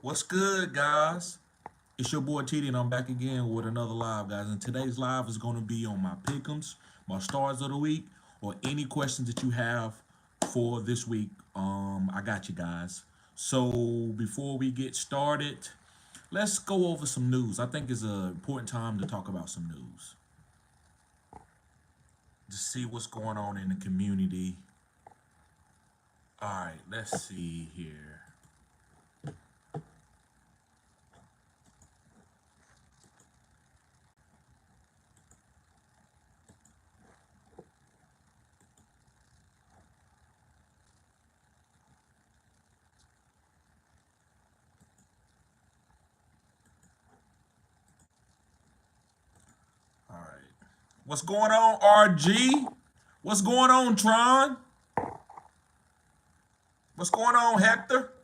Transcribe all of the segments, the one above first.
What's good, guys? It's your boy TD, and I'm back again with another live, guys. And today's live is going to be on my Pickems, my stars of the week, or any questions that you have for this week. I got you guys. So before we get started, let's go over some news. I think it's an important time to talk about some news to see what's going on in the community. All right, let's see here. All right. What's going on, RG? What's going on, Tron? What's going on, Hector?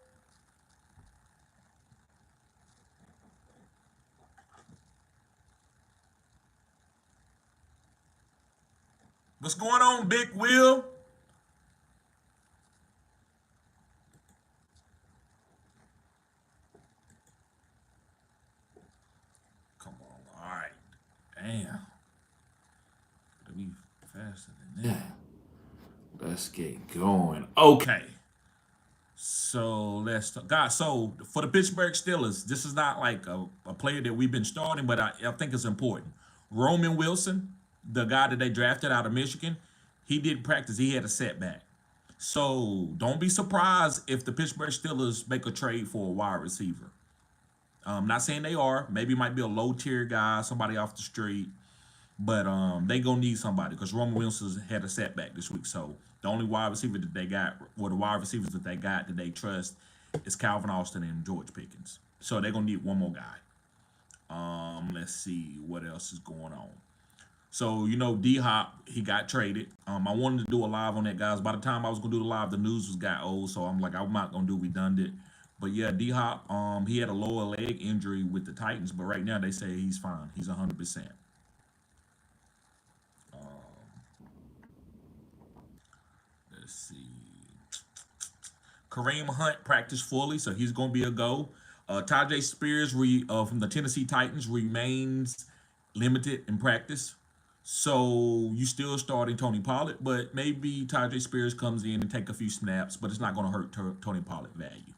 What's going on, Big Will? Come on. All right. Damn. Gotta be faster than that. Let's get going. Okay. So let's talk. Guys, so for the Pittsburgh Steelers, this is not like a player that we've been starting, but I think it's important. Roman Wilson, the guy that they drafted out of Michigan, he didn't practice. He had a setback. So don't be surprised if the Pittsburgh Steelers make a trade for a wide receiver. Not saying they are. Maybe it might be a low tier guy, somebody off the street. But they gonna need somebody because Roman Wilson had a setback this week. So the only wide receiver that they got, or the wide receivers that they got that they trust, is Calvin Austin and George Pickens. So they're gonna need one more guy. Let's see what else is going on. So D Hop, he got traded. I wanted to do a live on that, guys. By the time I was gonna do the live, the news was got old, so I'm like, I'm not gonna do redundant. But yeah, D Hop, he had a lower leg injury with the Titans, but right now they say he's fine. He's 100%. Let's see. Kareem Hunt practiced fully, so he's going to be a go. Tajay Spears from the Tennessee Titans remains limited in practice. So you still starting Tony Pollard, but maybe Tajay Spears comes in and take a few snaps, but it's not going to hurt Tony Pollard value.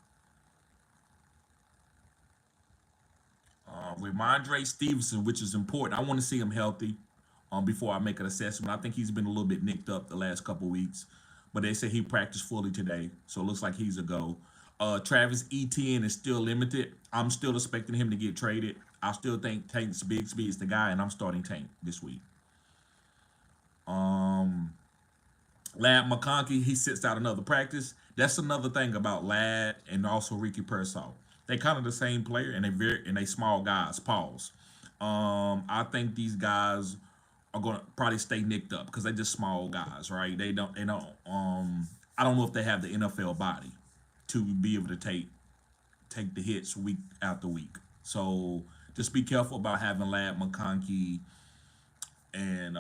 Ramondre Stevenson, which is important. I want to see him healthy before I make an assessment. I think he's been a little bit nicked up the last couple weeks, but they say he practiced fully today, so it looks like he's a go. Travis Etienne is still limited. I'm still expecting him to get traded. I still think Tank's Bigsby is the guy, and I'm starting Tank this week. Lad McConkey, he sits out another practice. That's another thing about Lad and also Ricky Pearsall. They kind of the same player, and they small guys. Pause. I think these guys are gonna probably stay nicked up because they just small guys, right? They don't. I don't know if they have the NFL body to be able to take the hits week after week. So just be careful about having Lad McConkey and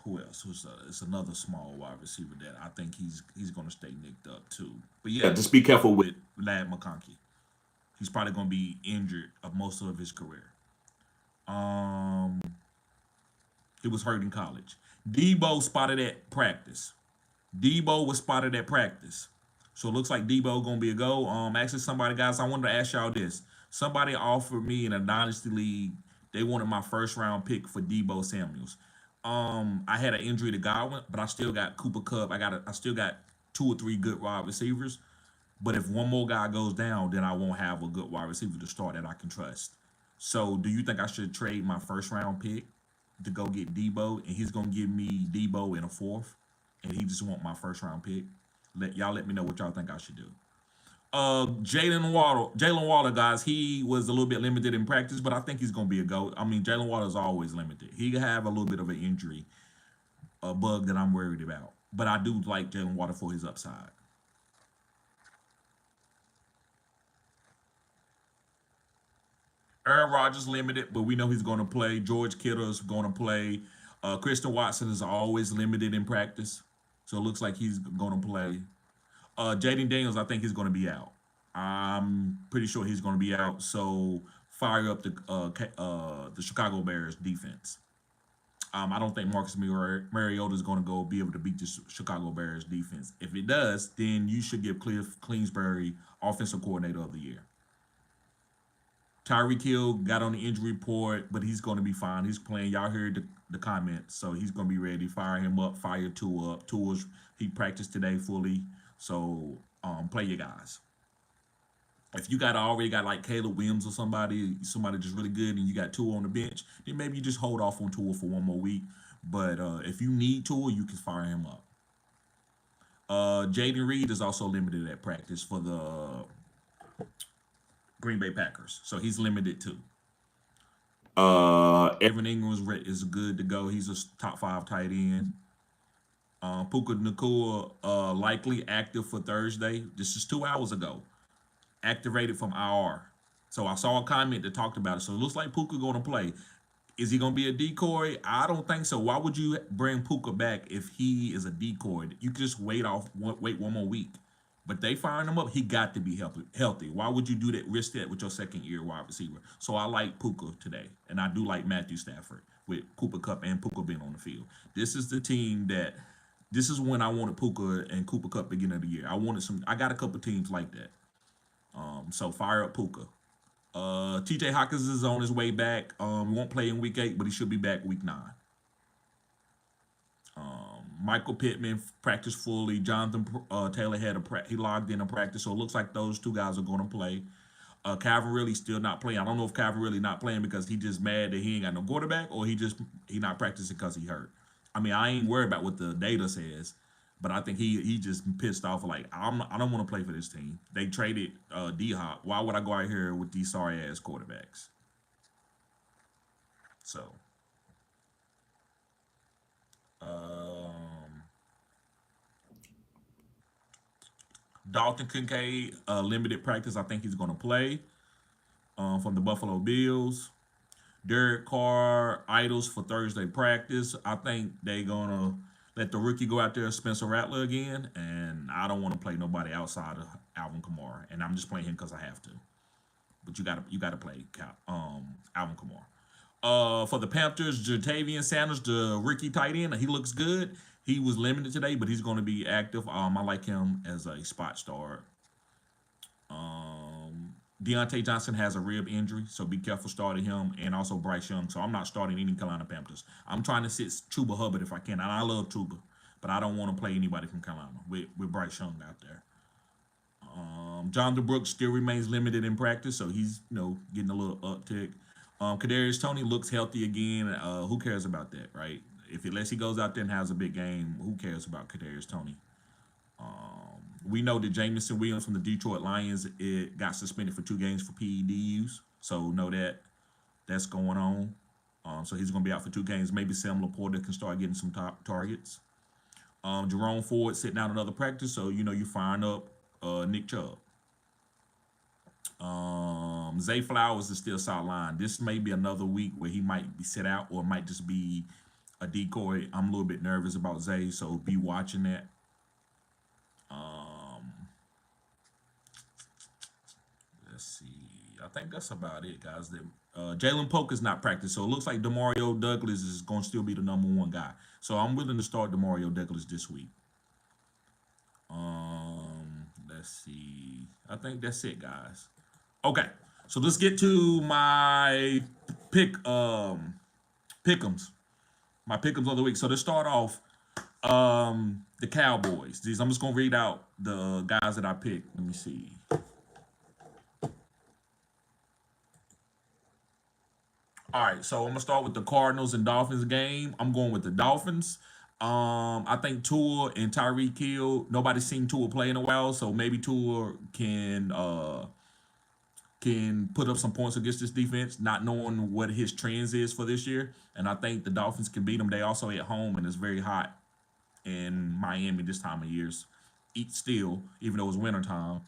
who else? It's another small wide receiver that I think he's going to stay nicked up too. But yeah, just be careful with Lad McConkey. He's probably going to be injured of most of his career. Um, he was hurt in college. Debo spotted at practice. Debo was spotted at practice. So it looks like Debo gonna be a go. Actually, somebody, guys, I wanted to ask y'all this. Somebody offered me in a dynasty league. They wanted my first round pick for Debo Samuels. I had an injury to Godwin, but I still got Cooper Kupp. I still got two or three good wide receivers. But if one more guy goes down, then I won't have a good wide receiver to start that I can trust. So, do you think I should trade my first round pick to go get Debo, and he's gonna give me Debo in a fourth, and he just want my first round pick? Let me know what y'all think I should do. Jalen Water, guys, he was a little bit limited in practice, but I think he's gonna be a go. I mean, Jalen Water is always limited. He have a little bit of an injury, a bug that I'm worried about, but I do like Jalen Water for his upside. Aaron Rodgers limited, but we know he's going to play. George Kittle is going to play. Christian Watson is always limited in practice, so it looks like he's going to play. Jaden Daniels, I think he's going to be out. I'm pretty sure he's going to be out. So fire up the Chicago Bears defense. I don't think Marcus Mariota is going to go be able to beat the Chicago Bears defense. If it does, then you should give Cliff Kingsbury offensive coordinator of the year. Tyreek Hill got on the injury report, but he's going to be fine. He's playing. Y'all heard the comments, so he's going to be ready. Fire him up. Fire Tua up. Tua's he practiced today fully, so play your guys. If you got already got like Caleb Williams or somebody just really good, and you got Tua on the bench, then maybe you just hold off on Tua for one more week. But if you need Tua, you can fire him up. Jaden Reed is also limited at practice for the Green Bay Packers, so he's limited too. Evan Ingram is good to go. He's a top five tight end. Puka Nakua likely active for Thursday. This is 2 hours ago. Activated from IR. So I saw a comment that talked about it. So it looks like Puka going to play. Is he going to be a decoy? I don't think so. Why would you bring Puka back if he is a decoy? You could just wait one more week. But they firing him up. He got to be healthy. Why would you do that? Risk that with your second year wide receiver. So I like Puka today, and I do like Matthew Stafford with Cooper Cup and Puka being on the field. This is the team that. This is when I wanted Puka and Cooper Cup beginning of the year. I wanted some. I got a couple teams like that. So fire up Puka. TJ Hawkins is on his way back. Won't play in week 8, but he should be back week 9. Michael Pittman practiced fully. Jonathan Taylor had he logged in a practice, so it looks like those two guys are going to play. Calvin really still not playing. I don't know if Calvin really not playing because he just mad that he ain't got no quarterback, or he not practicing because he hurt. I mean, I ain't worried about what the data says, but I think he just pissed off. Like I don't want to play for this team. They traded D Hop. Why would I go out here with these sorry ass quarterbacks? So, um, Dalton Kincaid, limited practice. I think he's going to play from the Buffalo Bills. Derek Carr idles for Thursday practice. I think they gonna let the rookie go out there, Spencer Rattler again, and I don't want to play nobody outside of Alvin Kamara, and I'm just playing him because I have to. But you gotta play Alvin Kamara. For the Panthers, Jatavian Sanders, the rookie tight end, he looks good. He was limited today, but he's going to be active. I like him as a spot start. Deontay Johnson has a rib injury, so be careful starting him, and also Bryce Young. So I'm not starting any Carolina Panthers. I'm trying to sit Chuba Hubbard if I can, and I love Chuba, but I don't want to play anybody from Carolina with Bryce Young out there. Jonathan Brooks still remains limited in practice, so he's getting a little uptick. Kadarius Toney looks healthy again. Who cares about that, right? If unless he goes out there and has a big game, who cares about Kadarius Toney? We know that Jamison Williams from the Detroit Lions got suspended for 2 games for PED use, so know that's going on. So he's going to be out for 2 games. Maybe Sam Laporta can start getting some top targets. Jerome Ford sitting out another practice, so you firing up Nick Chubb. Zay Flowers is still sidelined. This may be another week where he might be set out, or it might just be a decoy. I'm a little bit nervous about Zay, so be watching that. Let's see. I think that's about it, guys. Jalen Polk is not practiced, so it looks like Demario Douglas is going to still be the #1 guy. So I'm willing to start Demario Douglas this week. Let's see. I think that's it, guys. Okay, so let's get to my pickems. My pickems of the week. So to start off, the Cowboys. I'm just gonna read out the guys that I picked. Let me see. All right, so I'm gonna start with the Cardinals and Dolphins game. I'm going with the Dolphins. I think Tua and Tyreek Hill. Nobody's seen Tua play in a while, so maybe Tua can put up some points against this defense, not knowing what his trends is for this year. And I think the Dolphins can beat them. They also at home, and it's very hot in Miami this time of years. Eat still, even though it's wintertime.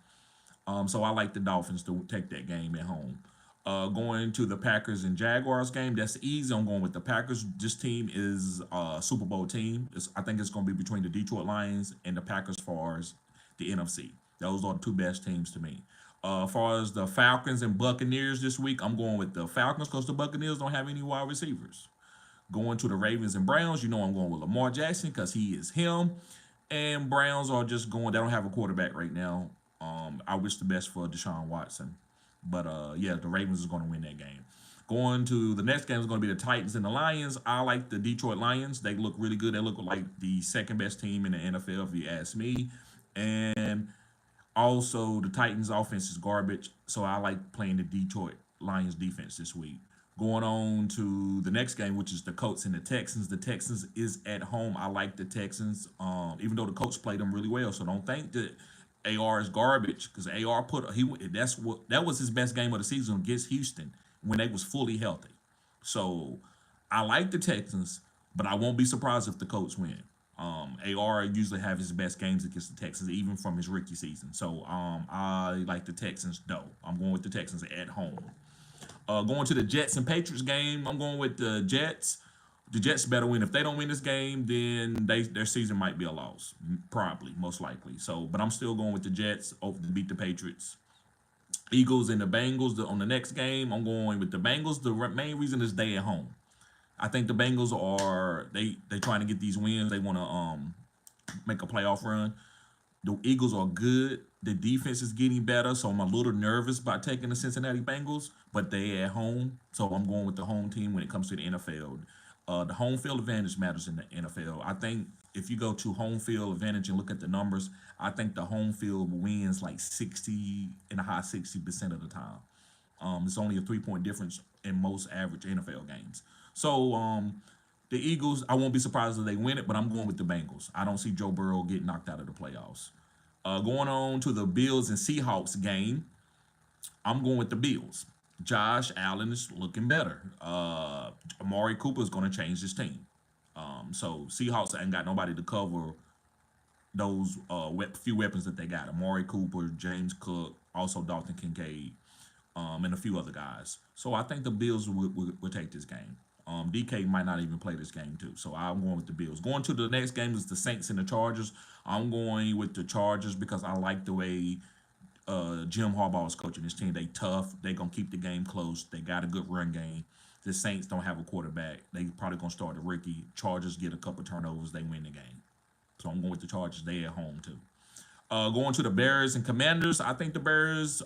So I like the Dolphins to take that game at home. Going to the Packers and Jaguars game, that's easy. I'm going with the Packers. This team is a Super Bowl team. I think it's going to be between the Detroit Lions and the Packers as far as the NFC. Those are the 2 best teams to me. As far as the Falcons and Buccaneers this week, I'm going with the Falcons because the Buccaneers don't have any wide receivers. Going to the Ravens and Browns, you know I'm going with Lamar Jackson because he is him. And Browns are just going, they don't have a quarterback right now. I wish the best for Deshaun Watson. But yeah, the Ravens is going to win that game. Going to the next game is going to be the Titans and the Lions. I like the Detroit Lions. They look really good. They look like the second best team in the NFL, if you ask me. And also, the Titans' offense is garbage, so I like playing the Detroit Lions defense this week. Going on to the next game, which is the Colts and the Texans. The Texans is at home. I like the Texans, even though the Colts played them really well. So don't think that AR is garbage because AR that was his best game of the season against Houston when they was fully healthy. So I like the Texans, but I won't be surprised if the Colts win. AR usually have his best games against the Texans, even from his rookie season. So I like the Texans, though. I'm going with the Texans at home. Going to the Jets and Patriots game, I'm going with the Jets. The Jets better win. If they don't win this game, then their season might be a loss, probably, most likely. So, but I'm still going with the Jets over to beat the Patriots. Eagles and the Bengals on the next game. I'm going with the Bengals. The main reason is they at home. I think the Bengals are they trying to get these wins. They want to make a playoff run. The Eagles are good. The defense is getting better, so I'm a little nervous about taking the Cincinnati Bengals, but they at home, so I'm going with the home team when it comes to the NFL. The home field advantage matters in the NFL. I think if you go to home field advantage and look at the numbers, I think the home field wins like 60 in the high 60% of the time. It's only a 3 point difference in most average NFL games. So the Eagles, I won't be surprised if they win it, but I'm going with the Bengals. I don't see Joe Burrow getting knocked out of the playoffs. Going on to the Bills and Seahawks game, I'm going with the Bills. Josh Allen is looking better. Amari Cooper is going to change his team. So Seahawks ain't got nobody to cover those few weapons that they got. Amari Cooper, James Cook, also Dalton Kincaid, and a few other guys. So I think the Bills will take this game. DK might not even play this game too. So I'm going with the Bills. Going to the next game is the Saints and the Chargers. I'm going with the Chargers because I like the way Jim Harbaugh is coaching this team. They tough. They gonna keep the game close. They got a good run game. The Saints don't have a quarterback. They probably gonna start a rookie. Chargers get a couple turnovers. They win the game. So I'm going with the Chargers. They at home too. Going to the Bears and Commanders, I think the Bears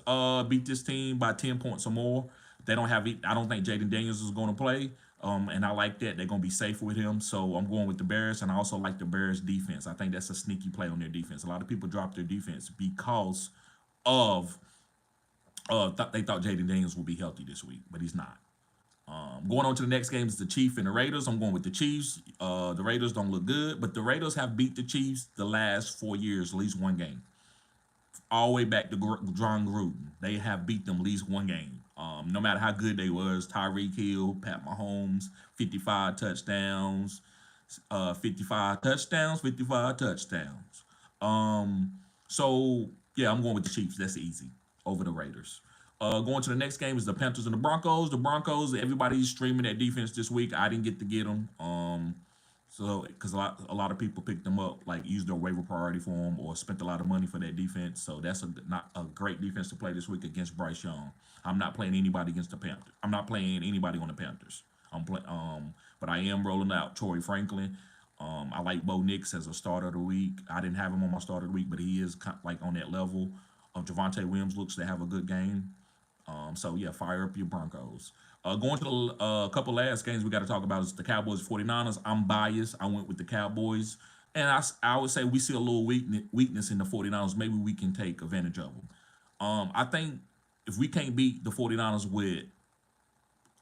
beat this team by 10 points or more. They don't have. I don't think Jaden Daniels is going to play, and I like that. They're going to be safe with him, so I'm going with the Bears, and I also like the Bears defense. I think that's a sneaky play on their defense. A lot of people drop their defense because of they thought Jaden Daniels would be healthy this week, but he's not. Going on to the next game is the Chiefs and the Raiders. I'm going with the Chiefs. The Raiders don't look good, but the Raiders have beat the Chiefs the last 4 years, at least one game. All the way back to John Gruden. They have beat them at least one game. No matter how good they was, Tyreek Hill, Pat Mahomes, 55 touchdowns, 55 touchdowns, 55 touchdowns. So yeah, I'm going with the Chiefs. That's easy over the Raiders. Going to the next game is the Panthers and the Broncos. The Broncos, everybody's streaming that defense this week. I didn't get to get them. So because a lot of people picked them up, like used their waiver priority for them or spent a lot of money for that defense. So that's not a great defense to play this week against Bryce Young. I'm not playing anybody against the Panthers. I'm not playing anybody on the Panthers. But I am rolling out Torrey Franklin. I like Bo Nix as a starter of the week. I didn't have him on my starter of the week, but he is like on that level. Javonte Williams looks to have a good game. So yeah, fire up your Broncos. Going to the couple last games we got to talk about is the Cowboys 49ers. I'm biased. I went with the Cowboys. And I would say we see a little weakness in the 49ers. Maybe we can take advantage of them. I think if we can't beat the 49ers with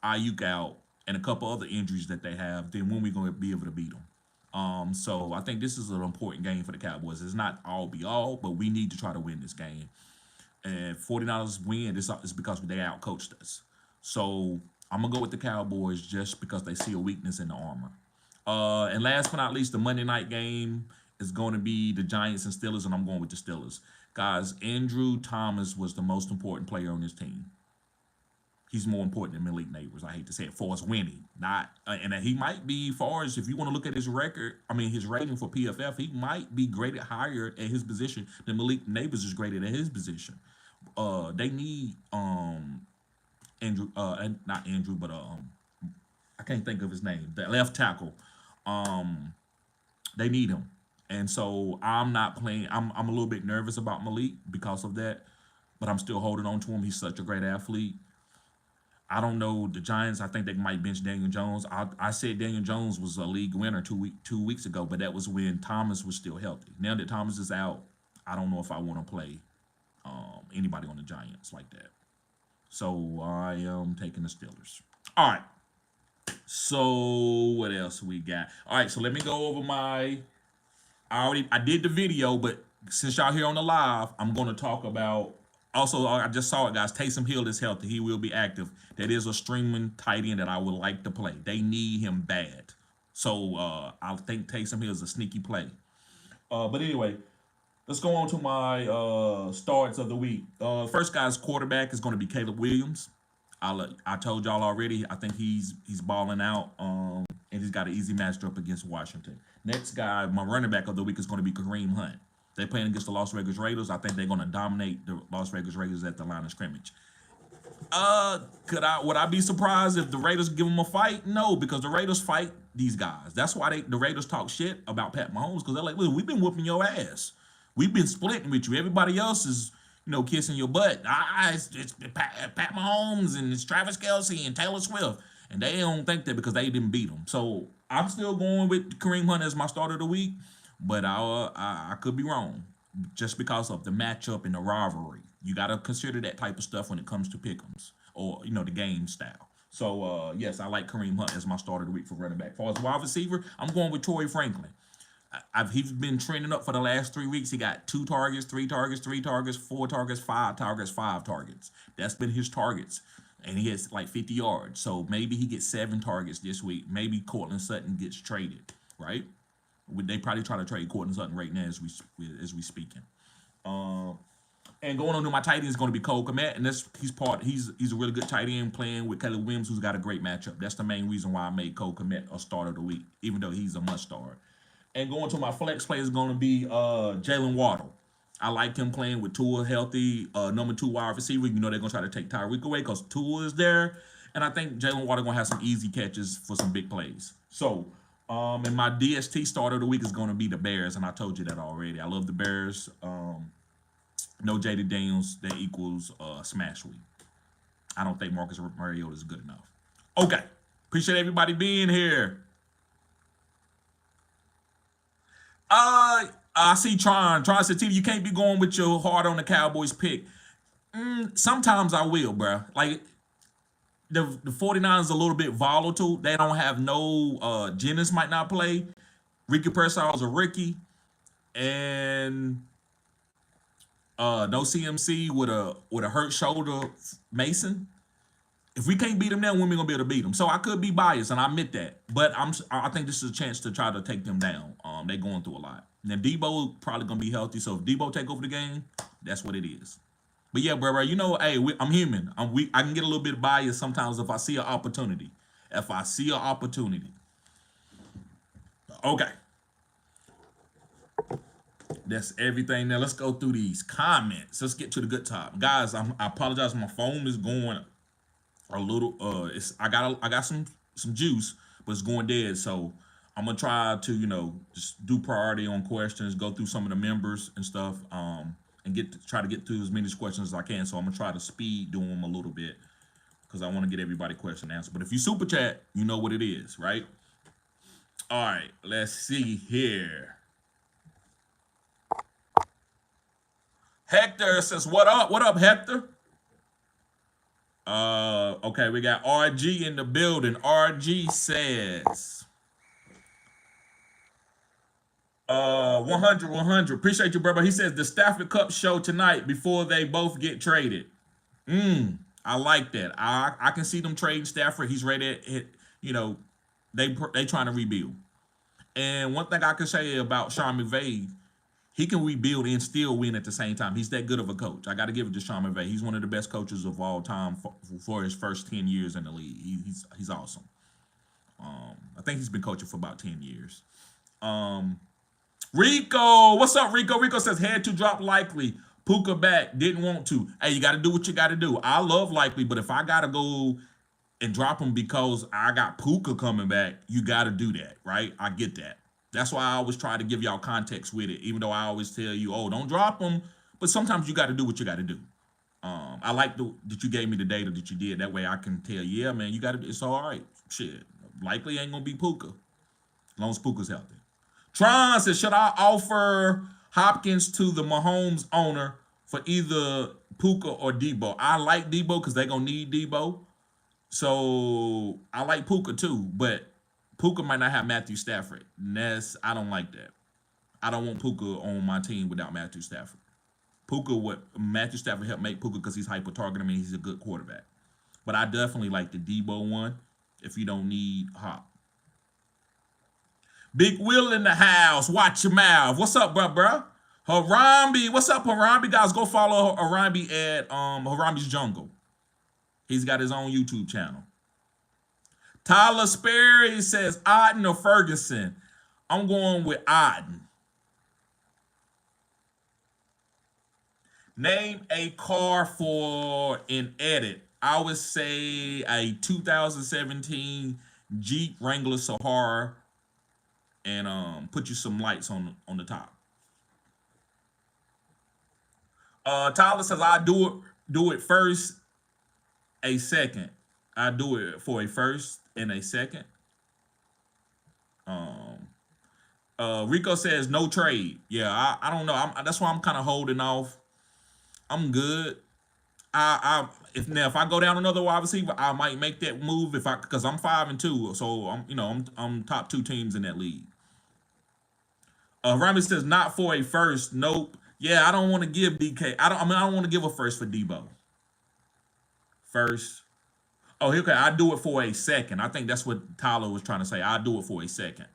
Ayuk out and a couple other injuries that they have, then when we going to be able to beat them? So I think this is an important game for the Cowboys. It's not all be all, but we need to try to win this game. And 49ers win is because they outcoached us. So I'm going to go with the Cowboys just because they see a weakness in the armor. And last but not least, the Monday night game is going to be the Giants and Steelers, and I'm going with the Steelers. Guys, Andrew Thomas was the most important player on this team. He's more important than Malik Neighbors. I hate to say it, for us winning. Not, and he might be, far as if you want to look at his record, his rating for PFF, he might be graded higher at his position than Malik Neighbors is graded at his position. they need Andrew, not Andrew, but I can't think of his name. The left tackle. Um, they need him, and so I'm not playing. I'm a little bit nervous about Malik because of that, but I'm still holding on to him. He's such a great athlete. I don't know the Giants. I think they might bench Daniel Jones. I said Daniel Jones was a league winner 2 weeks ago, but that was when Thomas was still healthy. Now that Thomas is out, I don't know if I want to play anybody on the Giants like that. So I am taking the Steelers. All right. So what else we got? All right. So let me go over my. I did the video, but since y'all here on the live, I'm going to talk about. Also, I just saw it, guys. Taysom Hill is healthy. He will be active. That is a streaming tight end that I would like to play. They need him bad. So I think Taysom Hill is a sneaky play. But anyway, let's go on to my starts of the week. First guy's quarterback is going to be Caleb Williams. I told y'all already. I think he's balling out, and he's got an easy matchup against Washington. Next guy, my running back of the week is going to be Kareem Hunt. They're playing against the Las Vegas Raiders. I think they're going to dominate the Las Vegas Raiders at the line of scrimmage. Would I be surprised if the Raiders give them a fight? No, because the Raiders fight these guys. That's why the Raiders talk shit about Pat Mahomes, because they're like, look, we've been whooping your ass. We've been splitting with you. Everybody else is, kissing your butt. It's Pat Mahomes and it's Travis Kelce and Taylor Swift. And they don't think that because they didn't beat them. So I'm still going with Kareem Hunt as my starter of the week, but I could be wrong just because of the matchup and the rivalry. You got to consider that type of stuff when it comes to Pickems or, the game style. So, yes, I like Kareem Hunt as my starter of the week for running back. As far as wide receiver, I'm going with Troy Franklin. He's been trending up for the last 3 weeks. He got 2 targets, 3 targets, 3 targets, 4 targets, 5 targets, 5 targets. That's been his targets. And he has like 50 yards. So maybe he gets 7 targets this week. Maybe Cortland Sutton gets traded, right? They probably try to trade Cortland Sutton right now as we speaking. And going on to my tight end is going to be Cole Kmet, and he's a really good tight end playing with Caleb Williams, who's got a great matchup. That's the main reason why I made Cole Kmet a starter of the week, even though he's a must start. And going to my flex play is going to be Jalen Waddle. I like him playing with Tua healthy, number 2 wide receiver. They're going to try to take Tyreek away because Tua is there. And I think Jalen Waddle going to have some easy catches for some big plays. So, and my DST starter of the week is going to be the Bears, and I told you that already. I love the Bears. No Jaden Daniels, that equals smash week. I don't think Marcus Mariota is good enough. Okay. Appreciate everybody being here. I see Tron. Tron said, "T, you can't be going with your heart on the Cowboys pick." Sometimes I will, bro. Like, the 49ers are a little bit volatile. They don't have no Jennings might not play. Ricky Pearsall is a rookie. And no CMC with a hurt shoulder Mason. If we can't beat them now, when we gonna be able to beat them? So I could be biased, and I admit that. But I think this is a chance to try to take them down. They're going through a lot. Now Debo probably gonna be healthy, so if Debo take over the game, that's what it is. But yeah, bro, hey, I'm human. I can get a little bit biased sometimes if I see an opportunity. Okay. That's everything. Now let's go through these comments. Let's get to the good top, guys. I apologize. My phone is going a little. I got some juice, but it's going dead. So I'm gonna try to just do priority on questions, go through some of the members and stuff, and try to get through as many questions as I can. So I'm gonna try to speed do them a little bit because I want to get everybody question answered. But if you super chat, you know what it is, right? All right. Let's see here. Hector says, "What up? What up, Hector?" Okay, we got RG in the building. RG says, 100. Appreciate you, brother. He says the Stafford Cup show tonight before they both get traded. I like that. I can see them trading Stafford. He's ready. They trying to rebuild. And one thing I can say about Sean McVay, he can rebuild and still win at the same time. He's that good of a coach. I got to give it to Sean McVay. He's one of the best coaches of all time for his first 10 years in the league. He's awesome. I think he's been coaching for about 10 years. Rico, what's up, Rico? Rico says head to drop likely. Puka back, didn't want to. Hey, you got to do what you got to do. I love Likely, but if I got to go and drop him because I got Puka coming back, you got to do that, right? I get that. That's why I always try to give y'all context with it, even though I always tell you, oh, don't drop him. But sometimes you got to do what you got to do. I like that you gave me the data that you did. That way I can tell, yeah, man, you got to. It's all right. Shit, Likely ain't gonna be Puka, as long as Puka's healthy. Tron says, should I offer Hopkins to the Mahomes owner for either Puka or Debo? I like Debo because they're gonna need Debo. So I like Puka too, but Puka might not have Matthew Stafford. And I don't like that. I don't want Puka on my team without Matthew Stafford. Matthew Stafford helped make Puka because he's hyper targeting and he's a good quarterback. But I definitely like the Debo one if you don't need Hop. Big Will in the house. Watch your mouth. What's up, bro? Harambe. What's up, Harambe? Guys, go follow Harambe at Harambe's Jungle. He's got his own YouTube channel. Tyler Sperry says, Otten or Ferguson? I'm going with Otten. Name a car for an edit. I would say a 2017 Jeep Wrangler Sahara, and put you some lights on the top. Tyler says I do it first, a second. I do it for a first and a second. Rico says no trade. Yeah, I don't know. That's why I'm kind of holding off. I'm good. If I go down another wide receiver, I might make that move because I'm 5-2, so I'm top 2 teams in that league. Rami says not for a first. Nope. Yeah, I don't want to give DK. I don't want to give a first for Debo. First. Oh, okay. I do it for a second. I think that's what Tyler was trying to say. I do it for a second.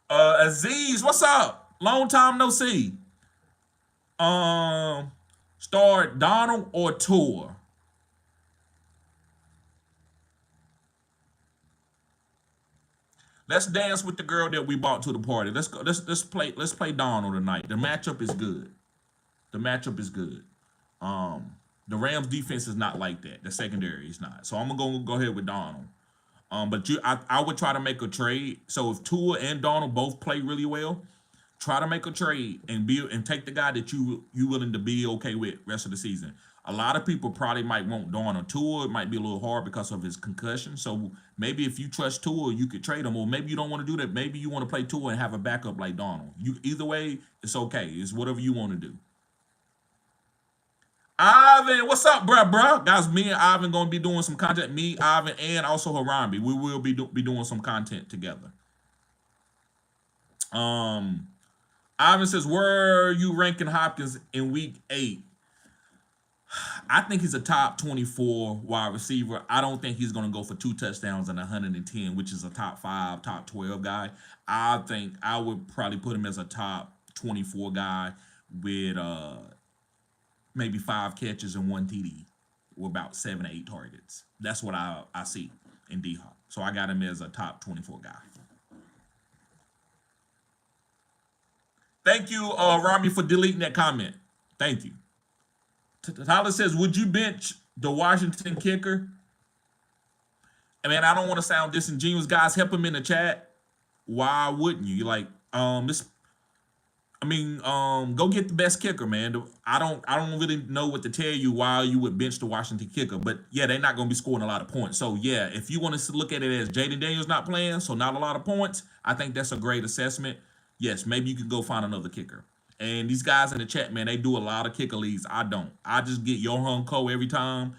Aziz, what's up? Long time no see. Start Donald or Tua? Let's dance with the girl that we brought to the party. Let's go. Let's play Donald tonight. The matchup is good. The matchup is good. The Rams defense is not like that. The secondary is not. So I'm gonna go ahead with Donald. But I would try to make a trade. So if Tua and Donald both play really well, try to make a trade and take the guy that you willing to be okay with rest of the season. A lot of people probably might want Donald. Tua. It might be a little hard because of his concussion. So maybe if you trust Tua, you could trade him. Or maybe you don't want to do that. Maybe you want to play Tua and have a backup like Donald. Either way, it's okay. It's whatever you want to do. Ivan, what's up, bruh? Guys, me and Ivan gonna be doing some content. Me, Ivan, and also Harambe. We will be doing some content together. Ivan says, where are you ranking Hopkins in week 8? I think he's a top 24 wide receiver. I don't think he's going to go for 2 touchdowns and 110, which is a top 5, top 12 guy. I think I would probably put him as a top 24 guy with maybe 5 catches and 1 TD with about 7 or 8 targets. That's what I see in D-Hop. So I got him as a top 24 guy. Thank you, Rami, for deleting that comment. Thank you. Tyler says, would you bench the Washington kicker? I mean, I don't want to sound disingenuous. Guys, help him in the chat. Why wouldn't you? You're like, go get the best kicker, man. I don't really know what to tell you why you would bench the Washington kicker. But, yeah, they're not going to be scoring a lot of points. So, yeah, if you want to look at it as Jaden Daniels not playing, so not a lot of points, I think that's a great assessment. Yes, maybe you could go find another kicker. And these guys in the chat, man, they do a lot of kicker leagues. I don't. I just get Yohan Ko every time.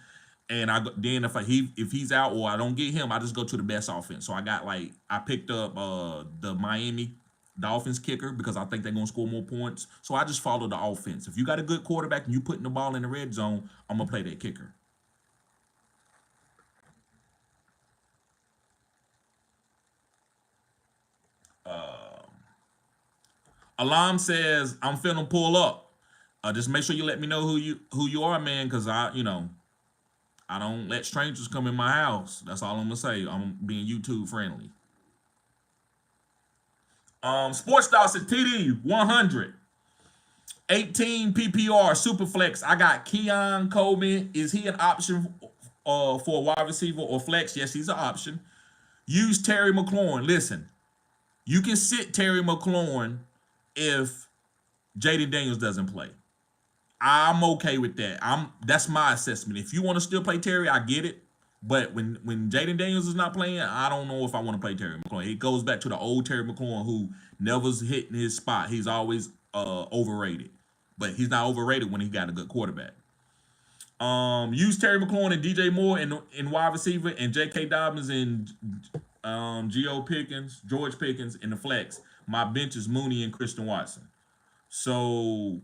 And then if he's out or I don't get him, I just go to the best offense. So I picked up the Miami Dolphins kicker because I think they're going to score more points. So I just follow the offense. If you got a good quarterback and you putting the ball in the red zone, I'm going to play that kicker. Alarm says, I'm finna pull up. Just make sure you let me know who you are, man, because I don't let strangers come in my house. That's all I'm gonna say. I'm being YouTube friendly. Sports Star says TD 100. 18 PPR Superflex. I got Keon Coleman. Is he an option for a wide receiver or flex? Yes, he's an option. Use Terry McLaurin. Listen, you can sit Terry McLaurin if Jaden Daniels doesn't play. I'm okay with that. That's my assessment. If you want to still play Terry, I get it. But when Jaden Daniels is not playing, I don't know if I want to play Terry McLaurin. It goes back to the old Terry McLaurin who never's hitting his spot. He's always overrated. But he's not overrated when he got a good quarterback. Use Terry McLaurin and DJ Moore in wide receiver and J.K. Dobbins and George Pickens in the flex. My bench is Mooney and Christian Watson. So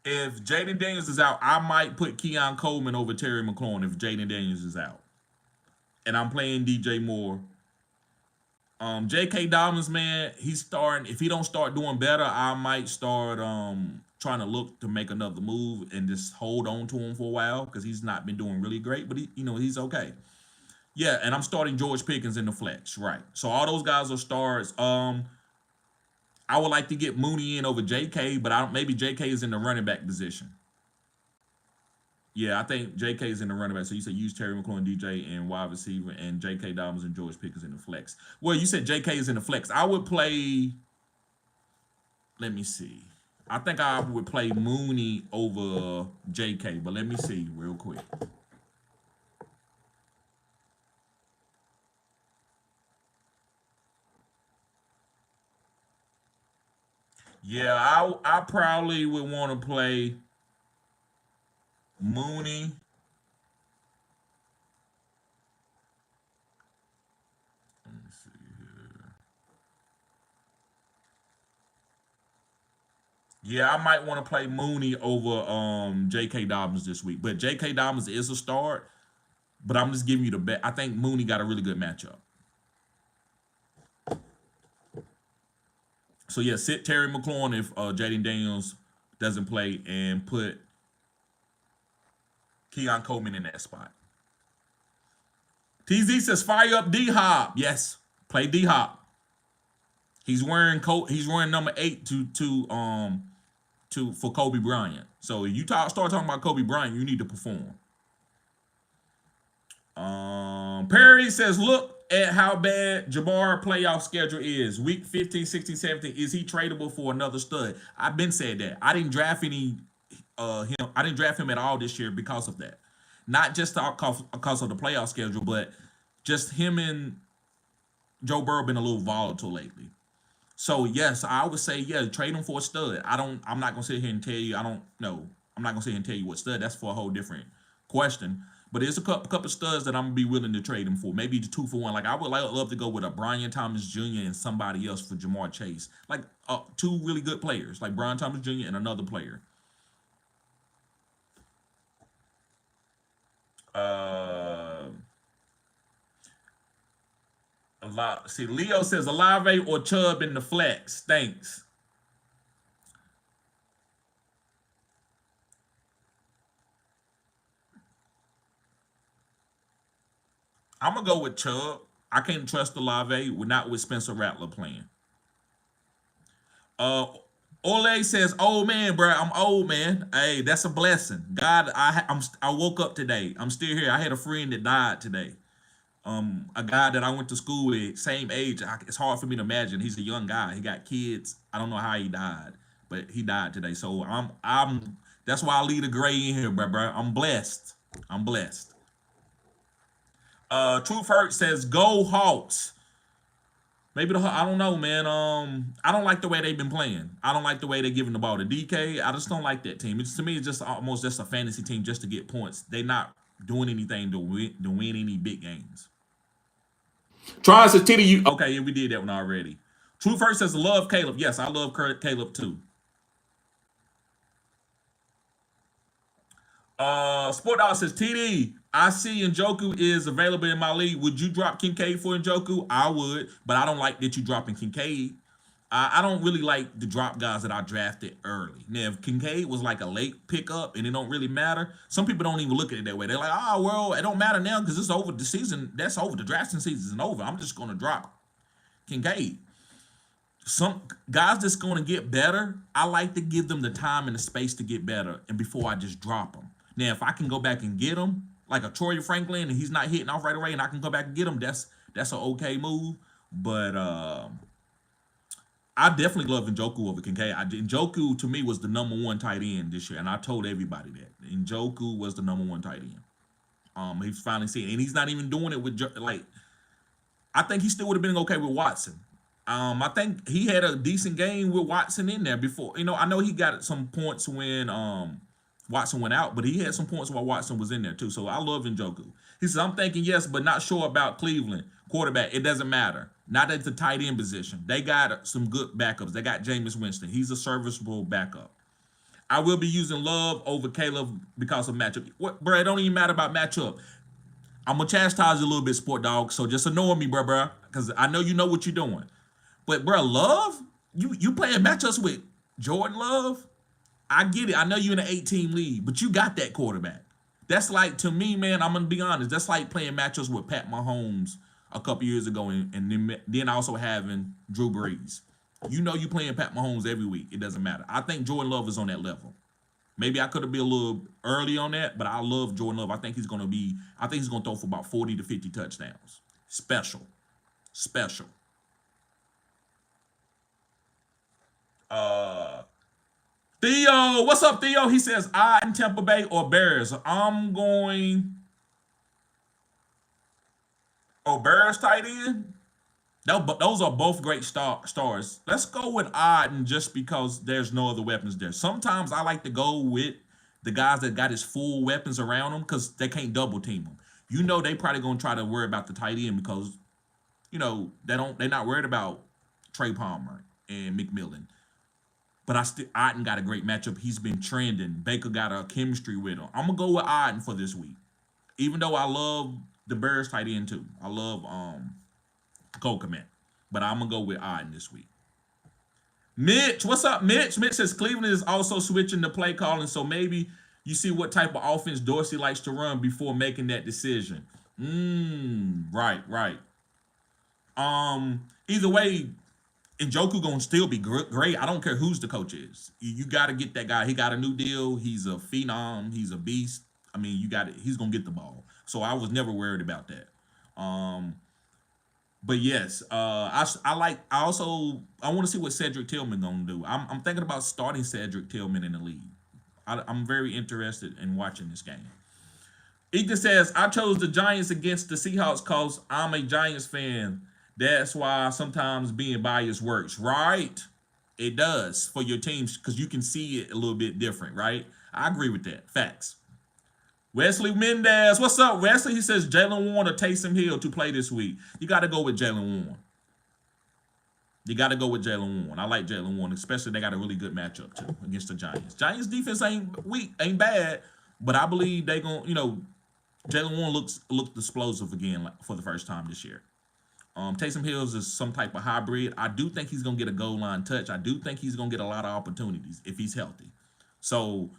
if Jaden Daniels is out, I might put Keon Coleman over Terry McLaurin if Jaden Daniels is out. And I'm playing DJ Moore. J.K. Dobbins, man, he's starting. If he don't start doing better, I might start trying to look to make another move and just hold on to him for a while because he's not been doing really great, but he's okay. Yeah, and I'm starting George Pickens in the flex, right? So all those guys are starts. I would like to get Mooney in over J.K., but maybe J.K. is in the running back position. Yeah, I think J.K. is in the running back. So you said use Terry McLaurin, DJ, and wide receiver, and J.K. Dobbins and George Pickens in the flex. Well, you said J.K. is in the flex. I would play. Let me see. I think I would play Mooney over J.K., but let me see real quick. Yeah, I probably would want to play Mooney. Let me see here. Yeah, I might want to play Mooney over J.K. Dobbins this week. But J.K. Dobbins is a start. But I'm just giving you the bet. I think Mooney got a really good matchup. So yeah, sit Terry McLaurin if Jaden Daniels doesn't play and put Keon Coleman in that spot. TZ says fire up D Hop. Yes, play D Hop. He's wearing number 8 for Kobe Bryant. So if you start talking about Kobe Bryant, you need to perform. Perry says, look at how bad Jabbar playoff schedule is. Week 15, 16, 17. Is he tradable for another stud? I've been said that. I didn't draft him. I didn't draft him at all this year because of that. Not just because of the playoff schedule, but just him and Joe Burrow been a little volatile lately. So yes, I would say trade him for a stud. I'm not gonna sit here and tell you. I don't know. I'm not gonna sit here and tell you what stud. That's for a whole different question. But there's a couple studs that I'm gonna be willing to trade him for. Maybe the 2 for 1. Like I would love to go with a Brian Thomas Jr. and somebody else for Jamar Chase. Like 2 really good players, like Brian Thomas Jr. and another player. A lot. See, Leo says Olave or Chubb in the flex. Thanks. I'm gonna go with Chubb. I can't trust Olave. We're not with Spencer Rattler playing. Uh, Ole says, "Old man, bro, I'm old man. Hey, that's a blessing. God, I woke up today. I'm still here. I had a friend that died today. A guy that I went to school with, same age. It's hard for me to imagine. He's a young guy. He got kids. I don't know how he died, but he died today. So I'm. That's why I leave the gray in here, bro. I'm blessed. I'm blessed. Truth Hurt says, "Go Hawks." Maybe I don't know, man. I don't like the way they've been playing. I don't like the way they're giving the ball to DK. I just don't like that team. To me, it's just almost just a fantasy team just to get points. They're not doing anything to win any big games. Trying to titty you. Okay, yeah, we did that one already. True First says, love Caleb. Yes, I love Caleb too. Sport Dog says, TD, I see Njoku is available in my league. Would you drop Kincaid for Njoku? I would, but I don't like that you dropping Kincaid. I don't really like the drop guys that I drafted early. Now, if Kincaid was like a late pickup and it don't really matter, some people don't even look at it that way. They're like, oh, well, it don't matter now because it's over. The season, that's over. The drafting season is over. I'm just going to drop Kincaid. Some guys that's going to get better, I like to give them the time and the space to get better and before I just drop them. Now, if I can go back and get him, like a Troy Franklin, and he's not hitting off right away and I can go back and get him, that's an okay move. But I definitely love Njoku over Kincaid. Njoku to me was the number one tight end this year, and I told everybody that Njoku was the number one tight end. He's finally seeing, and he's not even doing it with like. I think he still would have been okay with Watson. I think he had a decent game with Watson in there before. I know he got some points when Watson went out, but he had some points while Watson was in there too. So I love Njoku. He says, I'm thinking yes, but not sure about Cleveland. Quarterback, it doesn't matter. Not at the tight end position. They got some good backups. They got Jameis Winston. He's a serviceable backup. I will be using Love over Caleb because of matchup. What, bro? It don't even matter about matchup. I'm gonna chastise you a little bit, sport dog. So just annoy me, bro, because I know you know what you're doing. But bro, Love, you playing matchups with Jordan Love? I get it. I know you're in an 8-team league, but you got that quarterback. That's like, to me, man, I'm gonna be honest. That's like playing matchups with Pat Mahomes a couple years ago, and then also having Drew Brees. You know you playing Pat Mahomes every week. It doesn't matter. I think Jordan Love is on that level. Maybe I could have been a little early on that, but I love Jordan Love. I think he's gonna throw for about 40 to 50 touchdowns. Special. Theo, what's up, Theo? He says, I in Tampa Bay or Bears. I'm going. Oh, Bears tight end? Those are both great stars. Let's go with Oden just because there's no other weapons there. Sometimes I like to go with the guys that got his full weapons around them because they can't double team them. They probably gonna try to worry about the tight end because they're not worried about Trey Palmer and McMillan. But Oden got a great matchup. He's been trending. Baker got a chemistry with him. I'm gonna go with Oden for this week. Even though I love the Bears tight end too. I love Kokomet. But I'm gonna go with Oden this week. Mitch, what's up, Mitch? Mitch says Cleveland is also switching the play calling, so maybe you see what type of offense Dorsey likes to run before making that decision. Right. Either way, Njoku gonna still be great. I don't care who's the coach is. You got to get that guy. He got a new deal. He's a phenom. He's a beast. I mean, you got it. He's gonna get the ball. So I was never worried about that. But yes, I want to see what Cedric Tillman gonna do. I'm thinking about starting Cedric Tillman in the league. I'm very interested in watching this game. Ethan says, I chose the Giants against the Seahawks because I'm a Giants fan. That's why sometimes being biased works. Right? It does for your teams because you can see it a little bit different, right? I agree with that. Facts. Wesley Mendez, what's up, Wesley? He says Jalen Warren or Taysom Hill to play this week. You got to go with Jalen Warren. I like Jalen Warren, especially they got a really good matchup too against the Giants. Giants defense ain't bad, but I believe they gonna, Jalen Warren looks explosive again for the first time this year. Taysom Hills is some type of hybrid. I do think he's gonna get a goal line touch. I do think he's gonna get a lot of opportunities if he's healthy. So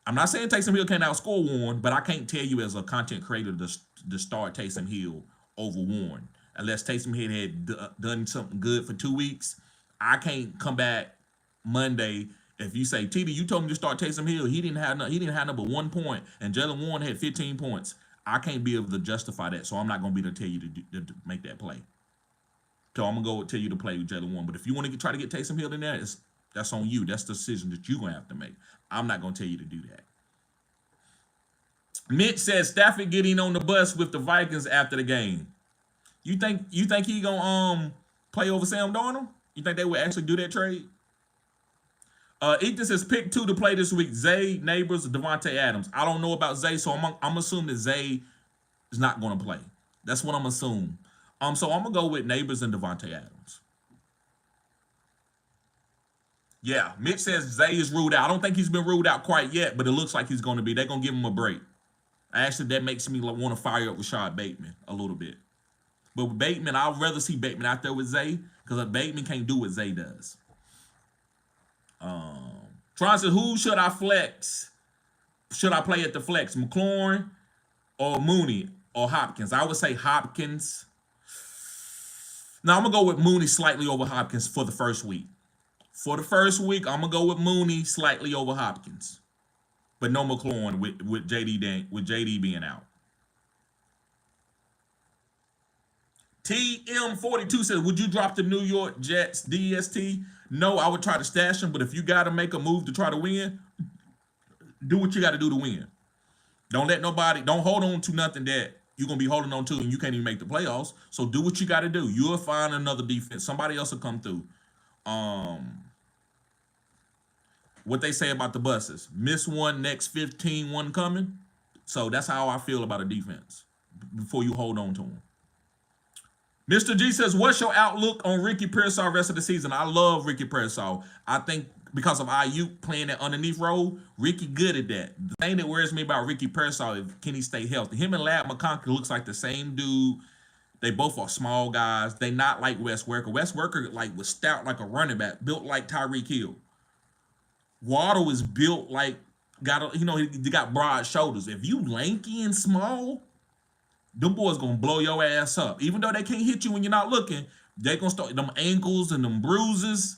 I'm not saying Taysom Hill can't outscore Warren, but I can't tell you as a content creator to start Taysom Hill over Warren. Unless Taysom Hill had done something good for 2 weeks, I can't come back Monday. If you say, TD, you told me to start Taysom Hill, he didn't have number 1 point, and Jalen Warren had 15 points. I can't be able to justify that, so I'm not going to be able to tell you to make that play. So I'm going to tell you to play with Jalen Warren. But if you want to try to get Taysom Hill in there, that's on you. That's the decision that you're going to have to make. I'm not going to tell you to do that. Mitch says Stafford getting on the bus with the Vikings after the game. You think he gonna play over Sam Darnold? You think they would actually do that trade? Ethan says pick 2 to play this week. Zay, Neighbors, Devontae Adams. I don't know about Zay, so I'm assuming that Zay is not going to play. That's what I'm assuming. So I'm gonna go with Neighbors and Devontae Adams. Yeah, Mitch says Zay is ruled out. I don't think he's been ruled out quite yet, but it looks like he's going to be. They're gonna give him a break. Actually, that makes me want to fire up Rashad Bateman a little bit. But with Bateman, I'd rather see Bateman out there with Zay because Bateman can't do what Zay does. Tron said, who should I flex? Should I play at the flex? McLaurin or Mooney or Hopkins? I would say Hopkins. Now I'm gonna go with Mooney slightly over Hopkins for the first week. For the first week, I'm gonna go with Mooney slightly over Hopkins, but no McLaurin with JD being out. TM42 says, would you drop the New York Jets DST? No, I would try to stash him, but if you got to make a move to try to win, do what you got to do to win. Don't hold on to nothing that you're going to be holding on to and you can't even make the playoffs. So do what you got to do. You'll find another defense. Somebody else will come through. What they say about the buses. Miss one, next 15, one coming. So that's how I feel about a defense before you hold on to them. Mr. G says, what's your outlook on Ricky Pearsall rest of the season? I love Ricky Pearsall. I think because of IU playing that underneath role, Ricky good at that. The thing that worries me about Ricky Pearsall is can he stay healthy? Him and Lad McConkey looks like the same dude. They both are small guys. They not like Wes Welker. Wes Welker was stout like a running back, built like Tyreek Hill. Waddle is built like he got broad shoulders. If you lanky and small, them boys gonna blow your ass up. Even though they can't hit you when you're not looking, they gonna start them ankles and them bruises.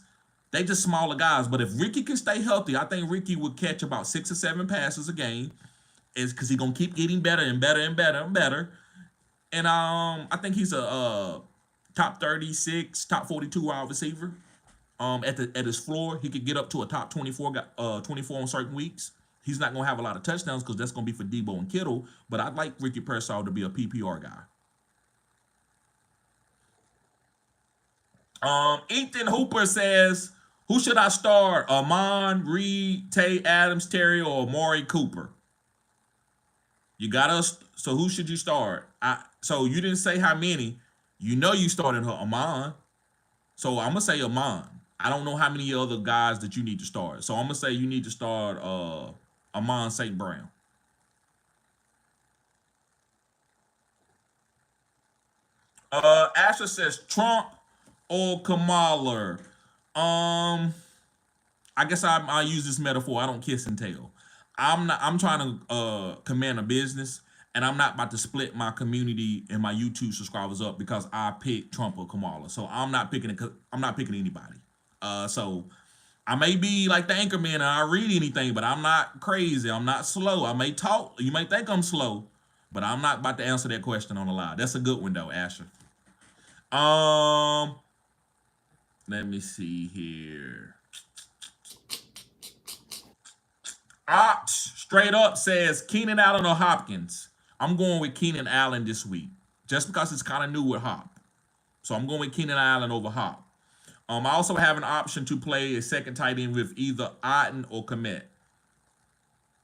They just smaller guys. But if Ricky can stay healthy, I think Ricky would catch about 6 or 7 passes a game. Is because he's gonna keep getting better and better and better and better. And I think he's a top 36, top 42 wide receiver. At his floor, he could get up to a top 24 on certain weeks. He's not going to have a lot of touchdowns because that's going to be for Debo and Kittle, but I'd like Ricky Pearsall to be a PPR guy. Ethan Hooper says, who should I start? Amon, Reed, Tay Adams, Terry, or Amari Cooper? You got us. So who should you start? So you didn't say how many. You know you started her Amon. So I'm going to say Amon. I don't know how many other guys that you need to start. So I'm going to say you need to start Amon St. Brown. Asher says Trump or Kamala. I guess I use this metaphor. I don't kiss and tell. I'm trying to command a business, and I'm not about to split my community and my YouTube subscribers up because I picked Trump or Kamala. So I'm not picking anybody. So I may be like the anchor man and I read anything, but I'm not crazy. I'm not slow. I may talk. You may think I'm slow, but I'm not about to answer that question on the live. That's a good one though, Asher. Let me see here. Straight up says Keenan Allen or Hopkins. I'm going with Keenan Allen this week, just because it's kind of new with Hop. So I'm going with Keenan Allen over Hop. I also have an option to play a second tight end with either Otten or Komet.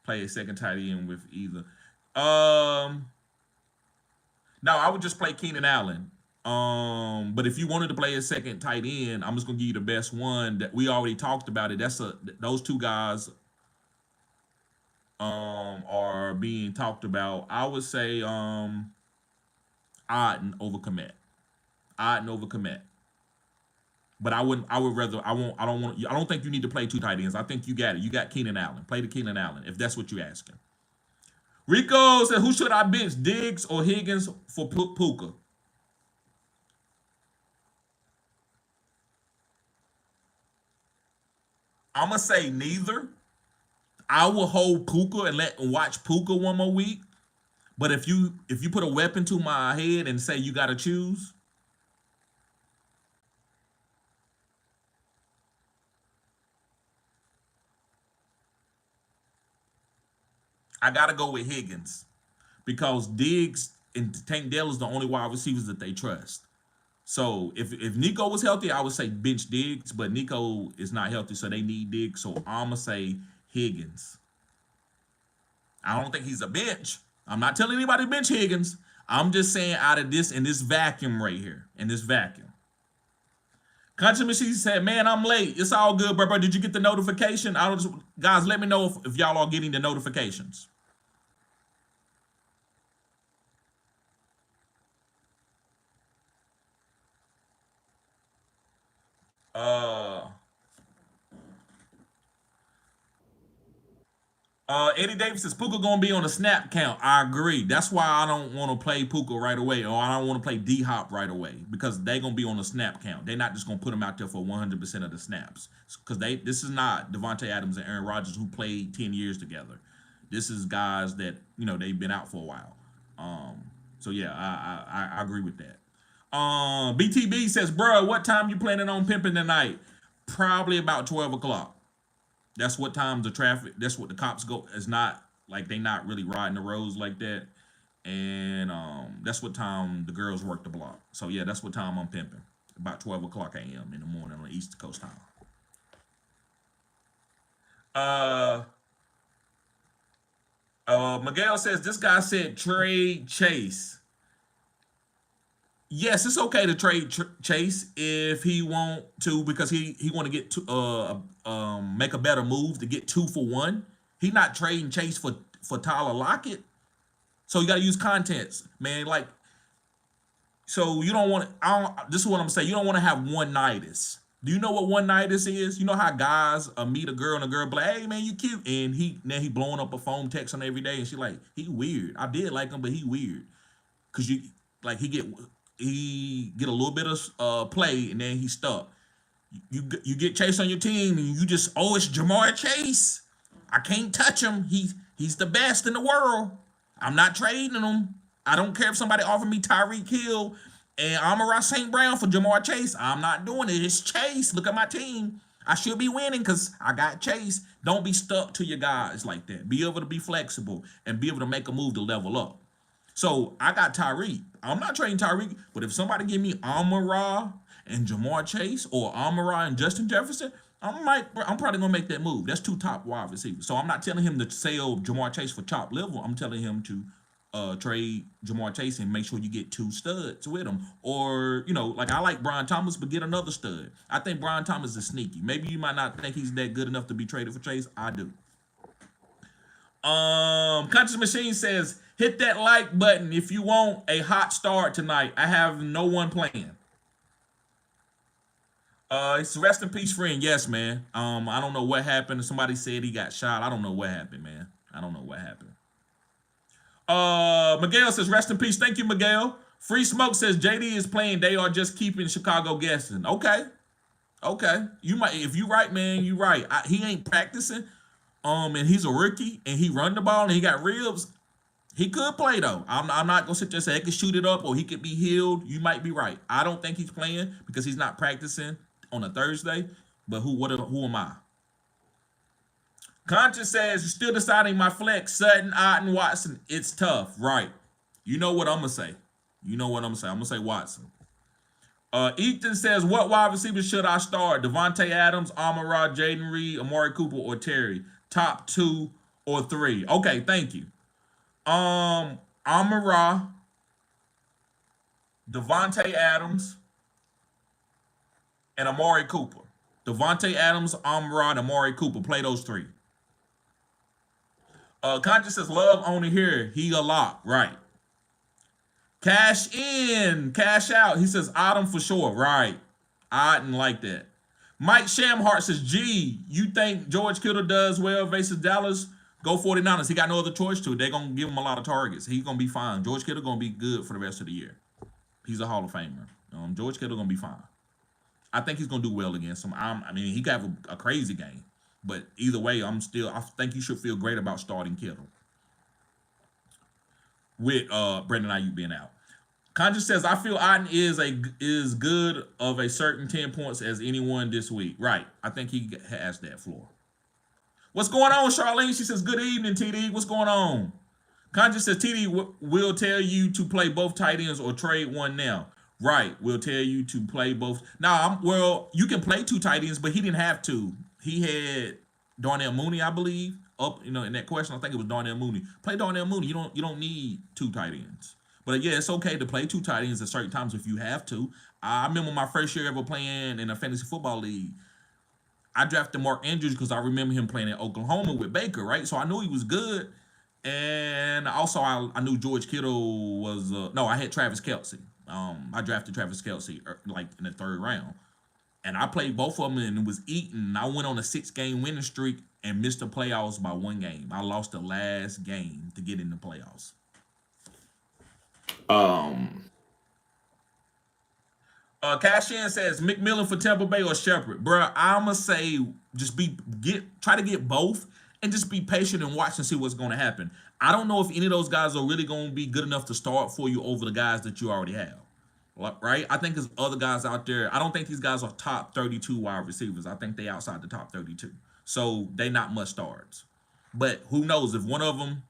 Play a second tight end with either. No, I would just play Keenan Allen. But if you wanted to play a second tight end, I'm just gonna give you the best one that we already talked about it. Those two guys are being talked about. I would say Otten over Komet. Otten over Komet. But I don't think you need to play 2 tight ends. I think you got it. You got Keenan Allen. Play the Keenan Allen if that's what you're asking. Rico said, who should I bench, Diggs or Higgins for Puka? I'm gonna say neither. I will hold Puka and watch Puka one more week. But if you put a weapon to my head and say you gotta choose, I gotta go with Higgins because Diggs and Tank Dell is the only wide receivers that they trust. So if Nico was healthy, I would say bench Diggs, but Nico is not healthy, so they need Diggs. So I'm gonna say Higgins. I don't think he's a bench. I'm not telling anybody to bench Higgins. I'm just saying out of this in this vacuum right here, in this vacuum. Country Machine said, "Man, I'm late. It's all good, bro. Did you get the notification? Guys, let me know if y'all are getting the notifications." Uh, Eddie Davis says Puka gonna be on the snap count. I agree. That's why I don't want to play Puka right away, or I don't want to play D Hop right away because they gonna be on the snap count. They're not just gonna put him out there for 100% of the snaps because this is not Devontae Adams and Aaron Rodgers who played 10 years together. This is guys that they've been out for a while. So yeah, I agree with that. BTB says, bro, what time you planning on pimping tonight? Probably about 12 o'clock. That's what time the traffic. That's what the cops go. It's not like they not really riding the roads like that, and that's what time the girls work the block. So yeah, that's what time I'm pimping. About 12 o'clock a.m. in the morning on East Coast time. Uh, Miguel says this guy said trade Chase. Yes, it's okay to trade Chase if he want to because he want to get to make a better move to get 2 for 1. He not trading Chase for Tyler Lockett. So you got to use contents, man. Like, so you don't want to. This is what I'm saying. You don't want to have one-nights. Do you know what one-nights is? You know how guys meet a girl and a girl be like, "Hey man, you cute," and he blowing up a phone text on every day, and she like, he weird. I did like him, but he weird. Cause you like he get a little bit of play and then he stuck. You get Chase on your team and you just it's Jamar Chase. I can't touch him. He's the best in the world. I'm not trading him. I don't care if somebody offered me Tyreek Hill and Amon-Ra St. Brown for Jamar Chase. I'm not doing it. It's Chase. Look at my team. I should be winning because I got Chase. Don't be stuck to your guys like that. Be able to be flexible and be able to make a move to level up. So I got Tyreek. I'm not trading Tyreek, but if somebody give me Amon-Ra and Jamar Chase or Amon-Ra and Justin Jefferson, I'm probably gonna make that move. That's 2 top wide receivers. So I'm not telling him to sell Jamar Chase for chop liver. I'm telling him to trade Jamar Chase and make sure you get 2 studs with him. Or, like I like Brian Thomas, but get another stud. I think Brian Thomas is sneaky. Maybe you might not think he's that good enough to be traded for Chase. I do. Conscious Machine says, hit that like button if you want a hot start tonight. I have no one playing. It's rest in peace, friend. Yes, man. I don't know what happened. Somebody said he got shot. I don't know what happened, man. I don't know what happened. Miguel says, rest in peace. Thank you, Miguel. Free Smoke says JD is playing. They are just keeping Chicago guessing. Okay. You might, if you right, man, you right. He ain't practicing. And he's a rookie and he run the ball and he got ribs. He could play though. I'm not gonna sit there and say he could shoot it up or he could be healed. You might be right. I don't think he's playing because he's not practicing on a Thursday. But who am I? Conscious says you're still deciding my flex. Sutton, Otten, Watson. It's tough, right? You know what I'm gonna say. I'm gonna say Watson. Ethan says, what wide receivers should I start? Devontae Adams, Amon-Ra, Jaden Reed, Amari Cooper, or Terry? Top 2 or 3. Okay, thank you. Amon-Ra, Devontae Adams, and Amari Cooper. Devontae Adams, Amon-Ra, and Amari Cooper. Play those 3. Conscious says, love only here. He a lock. Right. Cash in, cash out. He says, Autumn for sure. Right. I didn't like that. Mike Shamhart says, gee, you think George Kittle does well versus Dallas? Go 49ers. He got no other choice to. They're going to give him a lot of targets. He's going to be fine. George Kittle going to be good for the rest of the year. He's a Hall of Famer. George Kittle going to be fine. I think he's going to do well against him. He could have a crazy game. But either way, I think you should feel great about starting Kittle with Brandon Ayuk being out. Conscious says, I feel Otten is good of a certain 10 points as anyone this week. Right. I think he has that floor. What's going on, Charlene? She says, good evening, TD. What's going on? Conscious says, TD will tell you to play both tight ends or trade one now. Right. We'll tell you to play both. Now, you can play 2 tight ends, but he didn't have to. He had Darnell Mooney, I believe, up, in that question. I think it was Darnell Mooney. Play Darnell Mooney. You don't need 2 tight ends. But yeah, it's okay to play 2 tight ends at certain times if you have to. I remember my first year ever playing in a fantasy football league. I drafted Mark Andrews because I remember him playing in Oklahoma with Baker, right? So I knew he was good. And also I knew George Kittle was I had Travis Kelce. I drafted Travis Kelce like in the 3rd round. And I played both of them and it was eating. I went on a 6-game winning streak and missed the playoffs by 1 game. I lost the last game to get in the playoffs. Cashin says McMillan for Tampa Bay or Shepard. Bruh, I'ma say just try to get both and just be patient and watch and see what's gonna happen. I don't know if any of those guys are really gonna be good enough to start for you over the guys that you already have. Right? I think there's other guys out there. I don't think these guys are top 32 wide receivers. I think they outside the top 32. So they not much starts. But who knows if one of them.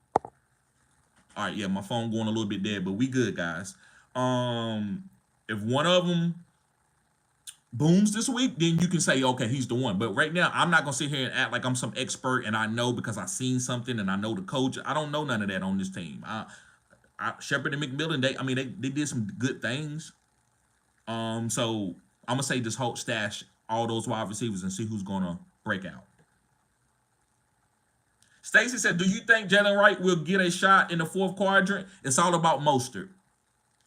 All right, yeah, my phone going a little bit dead, but we good, guys. If one of them booms this week, then you can say, okay, he's the one. But right now, I'm not gonna sit here and act like I'm some expert and I know because I seen something and I know the coach. I don't know none of that on this team. Shepard and McMillan, they did some good things. So I'm gonna say just hold stash all those wide receivers and see who's gonna break out. Stacy said, do you think Jalen Wright will get a shot in the fourth quadrant? It's all about Mostert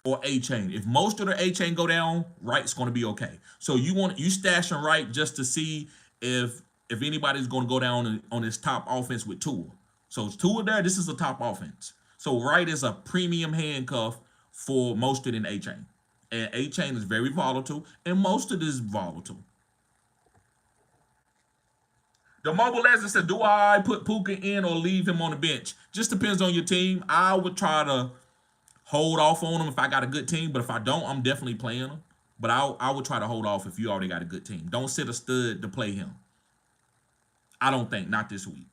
or A-Chain. If Mostert or A-Chain go down, Wright's going to be okay. So you stashing Wright just to see if anybody's going to go down on his top offense with Tua. So it's Tua there. This is a top offense. So Wright is a premium handcuff for Mostert and A-Chain. And A-Chain is very volatile, and Mostert is volatile. The mobile legend said, do I put Puka in or leave him on the bench? Just depends on your team. I would try to hold off on him if I got a good team, but if I don't, I'm definitely playing him. But I would try to hold off if you already got a good team. Don't sit a stud to play him. I don't think, not this week.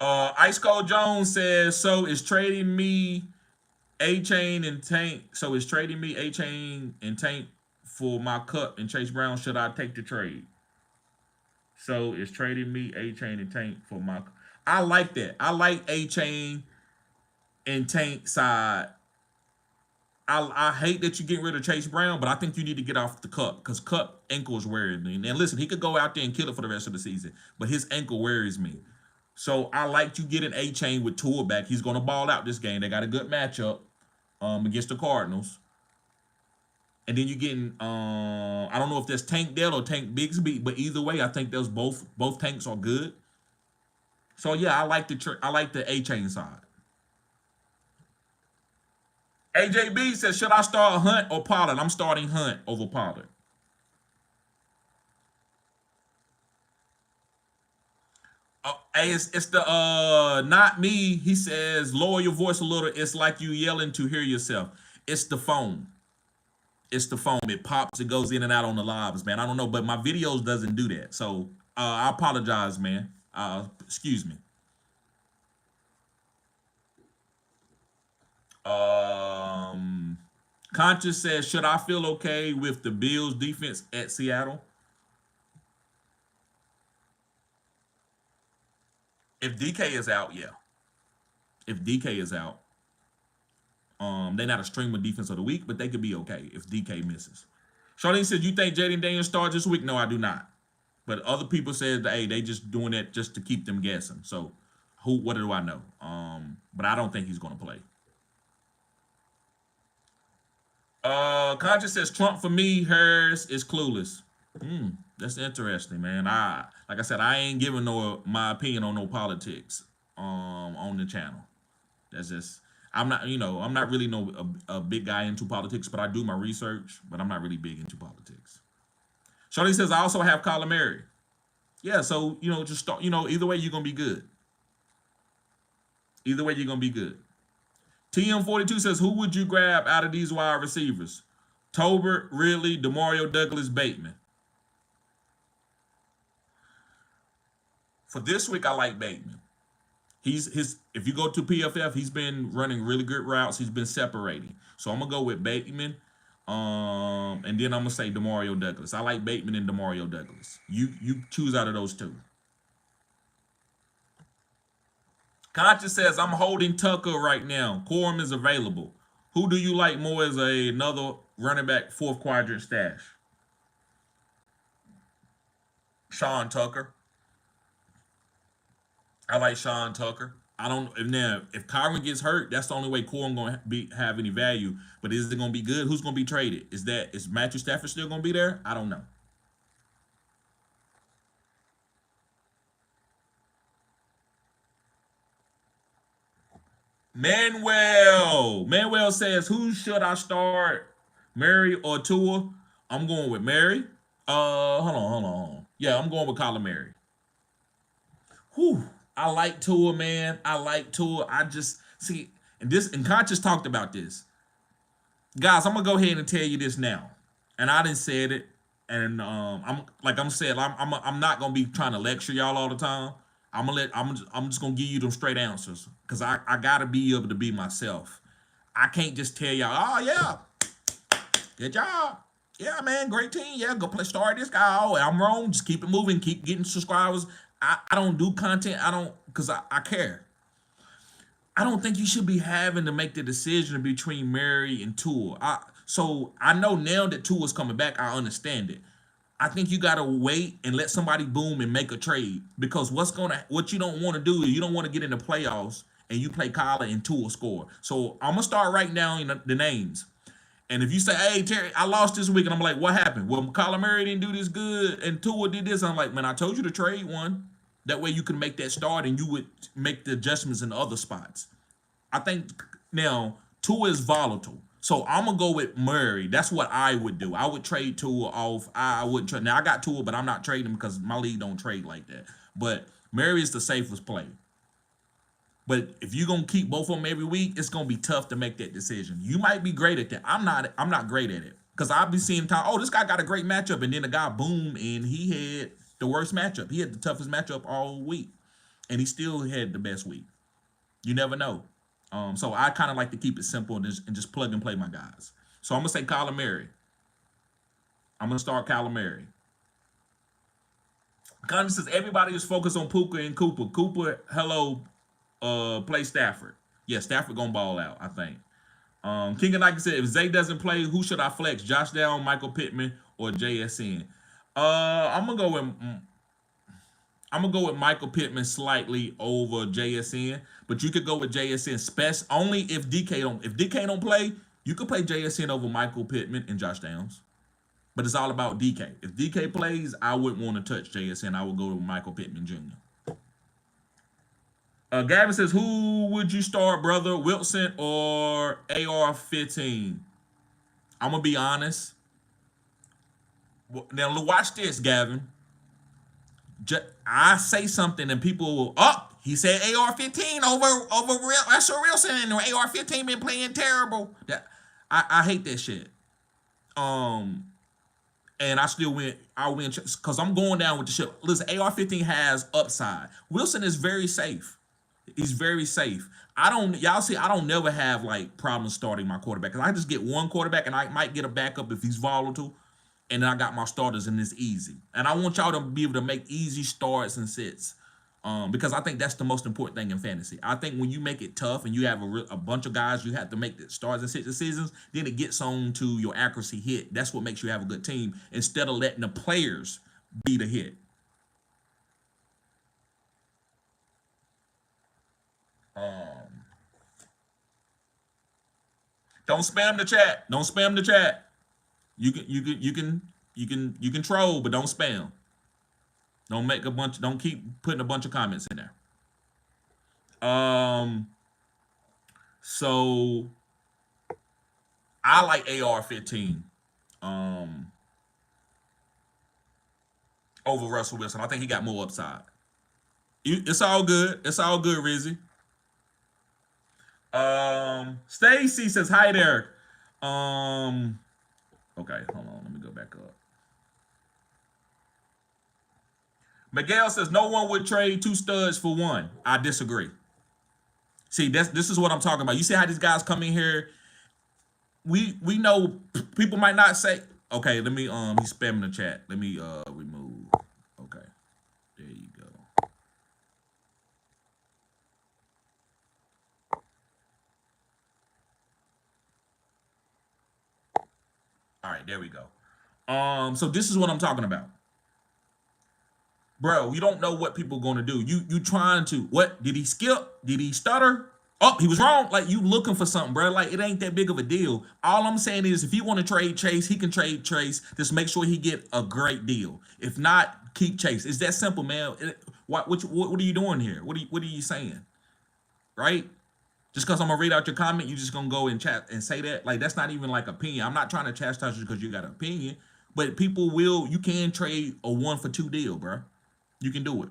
Ice Cold Jones says, so is trading me A-Chain and Tank. So is trading me A-Chain and Tank for my cut and Chase Brown. Should I take the trade? So is trading me A-Chain and Tank for my. I like that. I like A-Chain and Tank side. I hate that you get rid of Chase Brown, but I think you need to get off the Cup because Cup ankle is wearing me. And listen, he could go out there and kill it for the rest of the season, but his ankle worries me. So I like you getting A-Chain with Tua back. He's going to ball out this game. They got a good matchup against the Cardinals. And then you getting I don't know if that's Tank Dell or Tank Bigsby, but either way, I think those both tanks are good. So yeah, I like the A-Chain side. AJB says, should I start Hunt or Pollard? I'm starting Hunt over Pollard. Hey, it's the not me. He says, lower your voice a little. It's like you yelling to hear yourself. It's the phone. It's the phone. It pops. It goes in and out on the lives, man. I don't know, but my videos doesn't do that. So I apologize, man. Excuse me. Conscious says, should I feel okay with the Bills defense at Seattle? If DK is out, yeah. If DK is out, they're not a streamer defense of the week, but they could be okay if DK misses. Charlene says, you think Jaden Daniels starts this week? No, I do not. But other people said, hey, they just doing that just to keep them guessing. So what do I know? But I don't think he's gonna play. Conscious says Trump for me, Harris is clueless. That's interesting, man. Like I said, I ain't giving my opinion on no politics on the channel. That's just I'm not really a big guy into politics, but I do my research, but I'm not really big into politics. Shorty says I also have Kyler Murray. Yeah, so just start, either way you're gonna be good. Either way you're gonna be good. TM42 says, who would you grab out of these wide receivers? Tolbert, Ridley, Demario Douglas, Bateman. For this week, I like Bateman. If you go to PFF, he's been running really good routes. He's been separating. So I'm gonna go with Bateman. And then I'm gonna say Demario Douglas. I like Bateman and Demario Douglas. You choose out of those two. Conscious says, I'm holding Tucker right now. Corum is available. Who do you like more as another running back fourth quadrant stash? Sean Tucker. I like Sean Tucker. I don't. If now if Kyron gets hurt, that's the only way Corum gonna have any value. But is it gonna be good? Who's gonna be traded? Is Matthew Stafford still gonna be there? I don't know. Manuel says, who should I start, Mary or Tua? I'm going with Mary. Hold on. Yeah, I'm going with Kyler Mary. Whew. I like Tua, man. I like Tua. I just see, and Conscious talked about this. Guys, I'm gonna go ahead and tell you this now. And I didn't say it. And I'm saying, I'm not gonna be trying to lecture y'all all the time. I'm just gonna give you them straight answers. Cause I gotta be able to be myself. I can't just tell y'all, oh yeah, good job. Yeah, man, great team. Yeah, go play start this guy. Oh, I'm wrong. Just keep it moving, keep getting subscribers. I don't do content. I don't because I care. I don't think you should be having to make the decision between Mary and Tua. So I know now that Tua's coming back, I understand it. I think you gotta wait and let somebody boom and make a trade because what you don't want to do is you don't want to get in the playoffs and you play Kyler and Tua score. So I'm gonna start right now in the names. And if you say, hey, Terry, I lost this week, and I'm like, what happened? Well, Kyler Murray didn't do this good, and Tua did this. I'm like, man, I told you to trade one. That way you can make that start, and you would make the adjustments in the other spots. I think now Tua is volatile. So I'm going to go with Murray. That's what I would do. I would trade Tua off. I wouldn't trade. Now, I got Tua, but I'm not trading him because my league don't trade like that. But Murray is the safest play. But if you're gonna keep both of them every week, it's gonna be tough to make that decision. You might be great at that. I'm not great at it. Because I'll be seeing time, oh, this guy got a great matchup, and then the guy boom, and he had the worst matchup. He had the toughest matchup all week. And he still had the best week. You never know. So I kind of like to keep it simple and just plug and play my guys. So I'm gonna say Kyler Murray. I'm gonna start Kyler Murray. Connie says everybody is focused on Puka and Cooper. Cooper, hello, play Stafford. Yeah, Stafford gonna ball out, I think. King of Nike said, if Zay doesn't play, who should I flex? Josh Down, Michael Pittman, or JSN? I'm gonna go with Michael Pittman slightly over JSN, but you could go with JSN special only if DK don't play. You could play JSN over Michael Pittman and Josh Downs. But it's all about DK. If DK plays, I wouldn't want to touch JSN. I would go to Michael Pittman Jr. Gavin says, who would you start, brother? Wilson or AR-15? I'm going to be honest. Now, watch this, Gavin. I say something and people will, he said AR-15 over Russell Wilson. And AR-15 been playing terrible. I hate that shit. And I still win. I win because I'm going down with the ship. Listen, AR-15 has upside. Wilson is very safe. He's very safe. Y'all see, I don't never have like problems starting my quarterback because I just get one quarterback and I might get a backup if he's volatile, and then I got my starters and it's easy. And I want y'all to be able to make easy starts and sits, because I think that's the most important thing in fantasy. I think when you make it tough and you have a bunch of guys you have to make the starts and sits decisions, then it gets on to your accuracy hit. That's what makes you have a good team instead of letting the players be the hit. Don't spam the chat. Don't spam the chat. You can troll, but don't spam. Don't keep putting a bunch of comments in there. So I like AR-15 over Russell Wilson. I think he got more upside. It's all good. It's all good, Rizzy. Stacy says, hi there. Okay, hold on. Let me go back up. Miguel says, no one would trade two studs for one. I disagree. See, this is what I'm talking about. You see how these guys come in here? We know people might not say, okay, let me, he's spamming the chat. Let me, remove. Okay, there you go. All right, there we go. So this is what I'm talking about. bro, you don't know what people are gonna do. You trying to what? Did he skip? Did he stutter? Oh, he was wrong. Like you looking for something, bro. Like it ain't that big of a deal. All I'm saying is, if you want to trade Chase, he can trade Chase. Just make sure he get a great deal. If not, keep Chase. It's that simple, man. What are you doing here? What are you saying? Right? Just because I'm gonna read out your comment, you just gonna go and chat and say that? Like that's not even like opinion. I'm not trying to chastise you because you got an opinion, but people will. You can trade a 1-for-2 deal, bro. You can do it.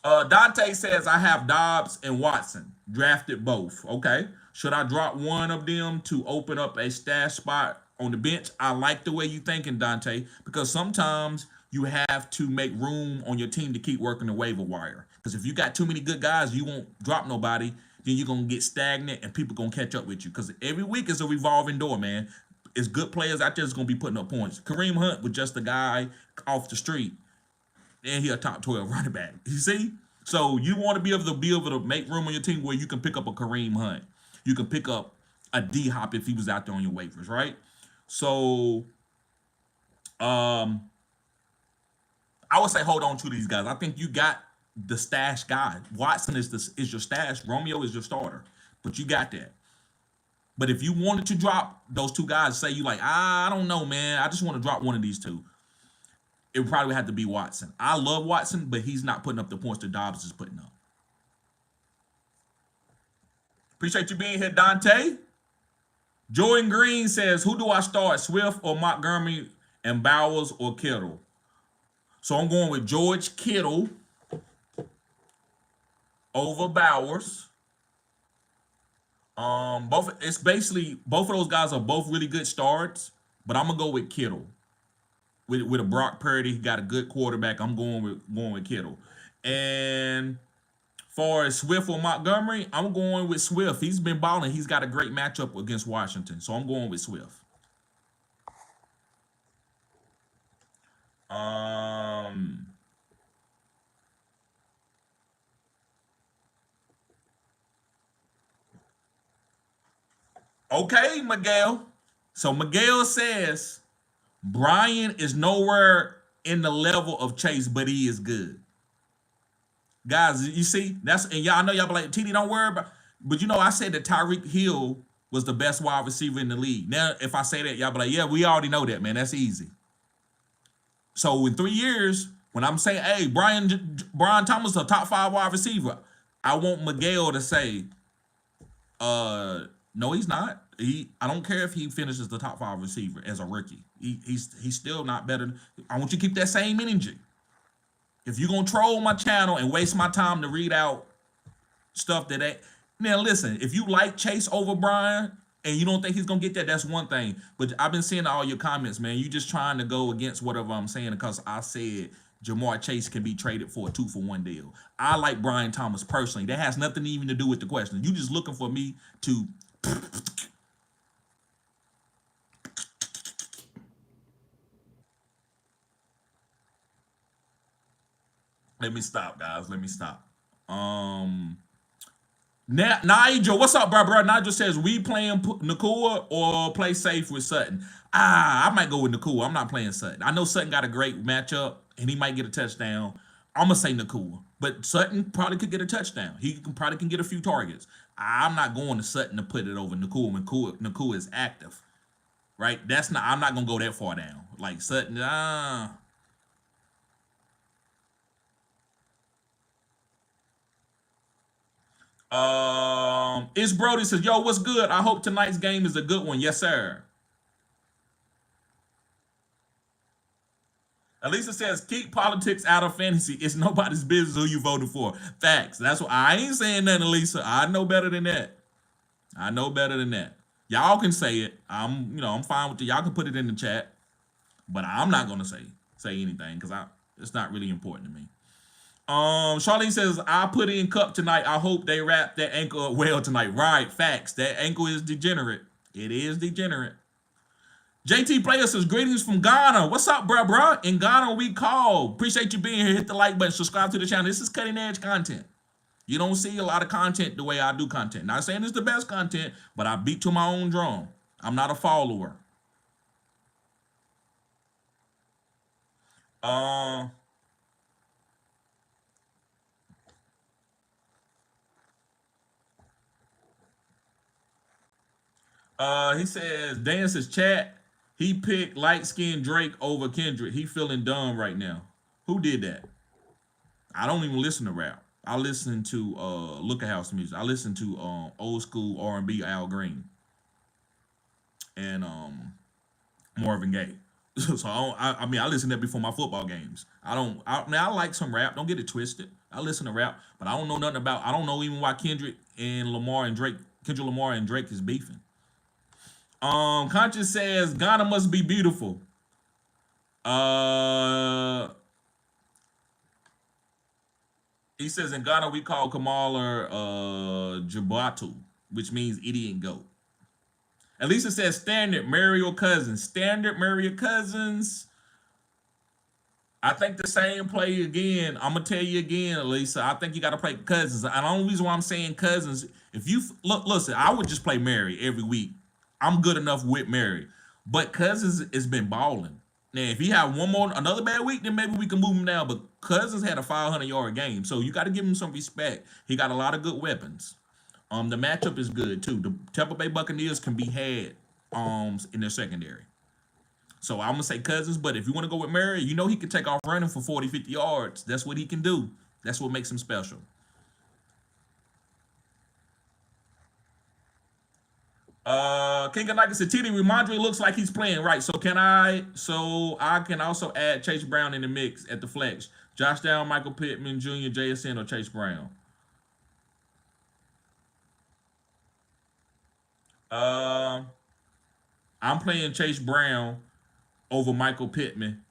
Dante says I have Dobbs and Watson drafted both. Okay, should I drop one of them to open up a stash spot on the bench? I like the way you thinking, Dante, because sometimes you have to make room on your team to keep working the waiver wire. Because if you got too many good guys, you won't drop nobody. Then you're gonna get stagnant, and people gonna catch up with you. Because every week is a revolving door, man. It's good players out there that's gonna be putting up points. Kareem Hunt was just a guy off the street and he a top 12 running back. You see? So you want to be able to make room on your team where you can pick up a Kareem Hunt. You can pick up a D Hop if he was out there on your waivers, right? So I would say hold on to these guys. I think you got the stash guy. Watson is your stash. Romeo is your starter. But you got that. But if you wanted to drop those two guys, say you like, I don't know, man. I just want to drop one of these two. It would probably have to be Watson. I love Watson, but he's not putting up the points that Dobbs is putting up. Appreciate you being here, Dante. Jordan Green says, who do I start, Swift or Montgomery and Bowers or Kittle? So I'm going with George Kittle over Bowers. It's basically both of those guys are both really good starts, but I'm gonna go with Kittle. With a Brock Purdy, he got a good quarterback. I'm going with Kittle. And far as Swift or Montgomery, I'm going with Swift. He's been balling. He's got a great matchup against Washington, so I'm going with Swift. Okay, Miguel. So Miguel says Brian is nowhere in the level of Chase, but he is good. Guys, you see, and y'all know y'all be like, TD, don't worry about. But I said that Tyreek Hill was the best wide receiver in the league. Now, if I say that, y'all be like, yeah, we already know that, man. That's easy. So in 3 years, when I'm saying, hey, Brian Thomas is a top 5 wide receiver, I want Miguel to say, no, he's not. I don't care if he finishes the top 5 receiver as a rookie. He's still not better. I want you to keep that same energy. If you're gonna troll my channel and waste my time to read out stuff that ain't, now listen, if you like Chase over Brian and you don't think he's gonna get that, that's one thing. But I've been seeing all your comments, man. You just trying to go against whatever I'm saying because I said Jamar Chase can be traded for a 2-for-1 deal. I like Brian Thomas personally. That has nothing even to do with the question. You just looking for me to let me stop, guys. Let me stop. Nigel, what's up, bro? Nigel says, we playing Nakua or play safe with Sutton? I might go with Nakua. I'm not playing Sutton. I know Sutton got a great matchup, and he might get a touchdown. I'm going to say Nakua. But Sutton probably could get a touchdown. He probably can get a few targets. I'm not going to Sutton to put it over Nakua when Nakua is active. Right? I'm not going to go that far down. Like Sutton, It's Brody says, yo, what's good? I hope tonight's game is a good one. Yes, sir. Elisa says, keep politics out of fantasy. It's nobody's business who you voted for. Facts. That's what I ain't saying nothing, Elisa. I know better than that. I know better than that. Y'all can say it. I'm fine with it. Y'all can put it in the chat. But I'm not gonna say anything because it's not really important to me. Charlene says, I put in Cup tonight. I hope they wrap that ankle up well tonight. Right, facts. That ankle is degenerate. It is degenerate. JT Player says, greetings from Ghana. What's up, bruh? In Ghana, we call. Appreciate you being here. Hit the like button. Subscribe to the channel. This is cutting edge content. You don't see a lot of content the way I do content. Not saying it's the best content, but I beat to my own drum. I'm not a follower. Um, he says, Dan says, chat. He picked light skinned Drake over Kendrick. He feeling dumb right now. Who did that? I don't even listen to rap. I listen to Looker House music. I listen to old school R&B Al Green and Marvin Gaye. So I mean I listen to that before my football games. I like some rap. Don't get it twisted. I listen to rap, but I don't know nothing about. I don't know even why Kendrick Lamar and Drake is beefing. Conscious says Ghana must be beautiful. Uh, he says in Ghana we call Kamala Jabatu, which means idiot goat. At least it says standard Mario Cousins. Standard Mario Cousins. I think the same play again. I'm gonna tell you again, Elisa. I think you got to play Cousins. And the only reason why I'm saying Cousins, if you listen, I would just play Mary every week. I'm good enough with Mary, but Cousins has been balling. Now, if he had another bad week, then maybe we can move him down. But Cousins had a 500-yard game, so you got to give him some respect. He got a lot of good weapons. The matchup is good too. The Tampa Bay Buccaneers can be had in their secondary. So I'm gonna say Cousins, but if you want to go with Murray, you know he can take off running for 40, 50 yards. That's what he can do. That's what makes him special. King of Nike said TD Ramondre looks like he's playing right. So I can also add Chase Brown in the mix at the flex. Josh Down, Michael Pittman Jr., JSN, or Chase Brown. Uh, I'm playing Chase Brown over Michael Pittman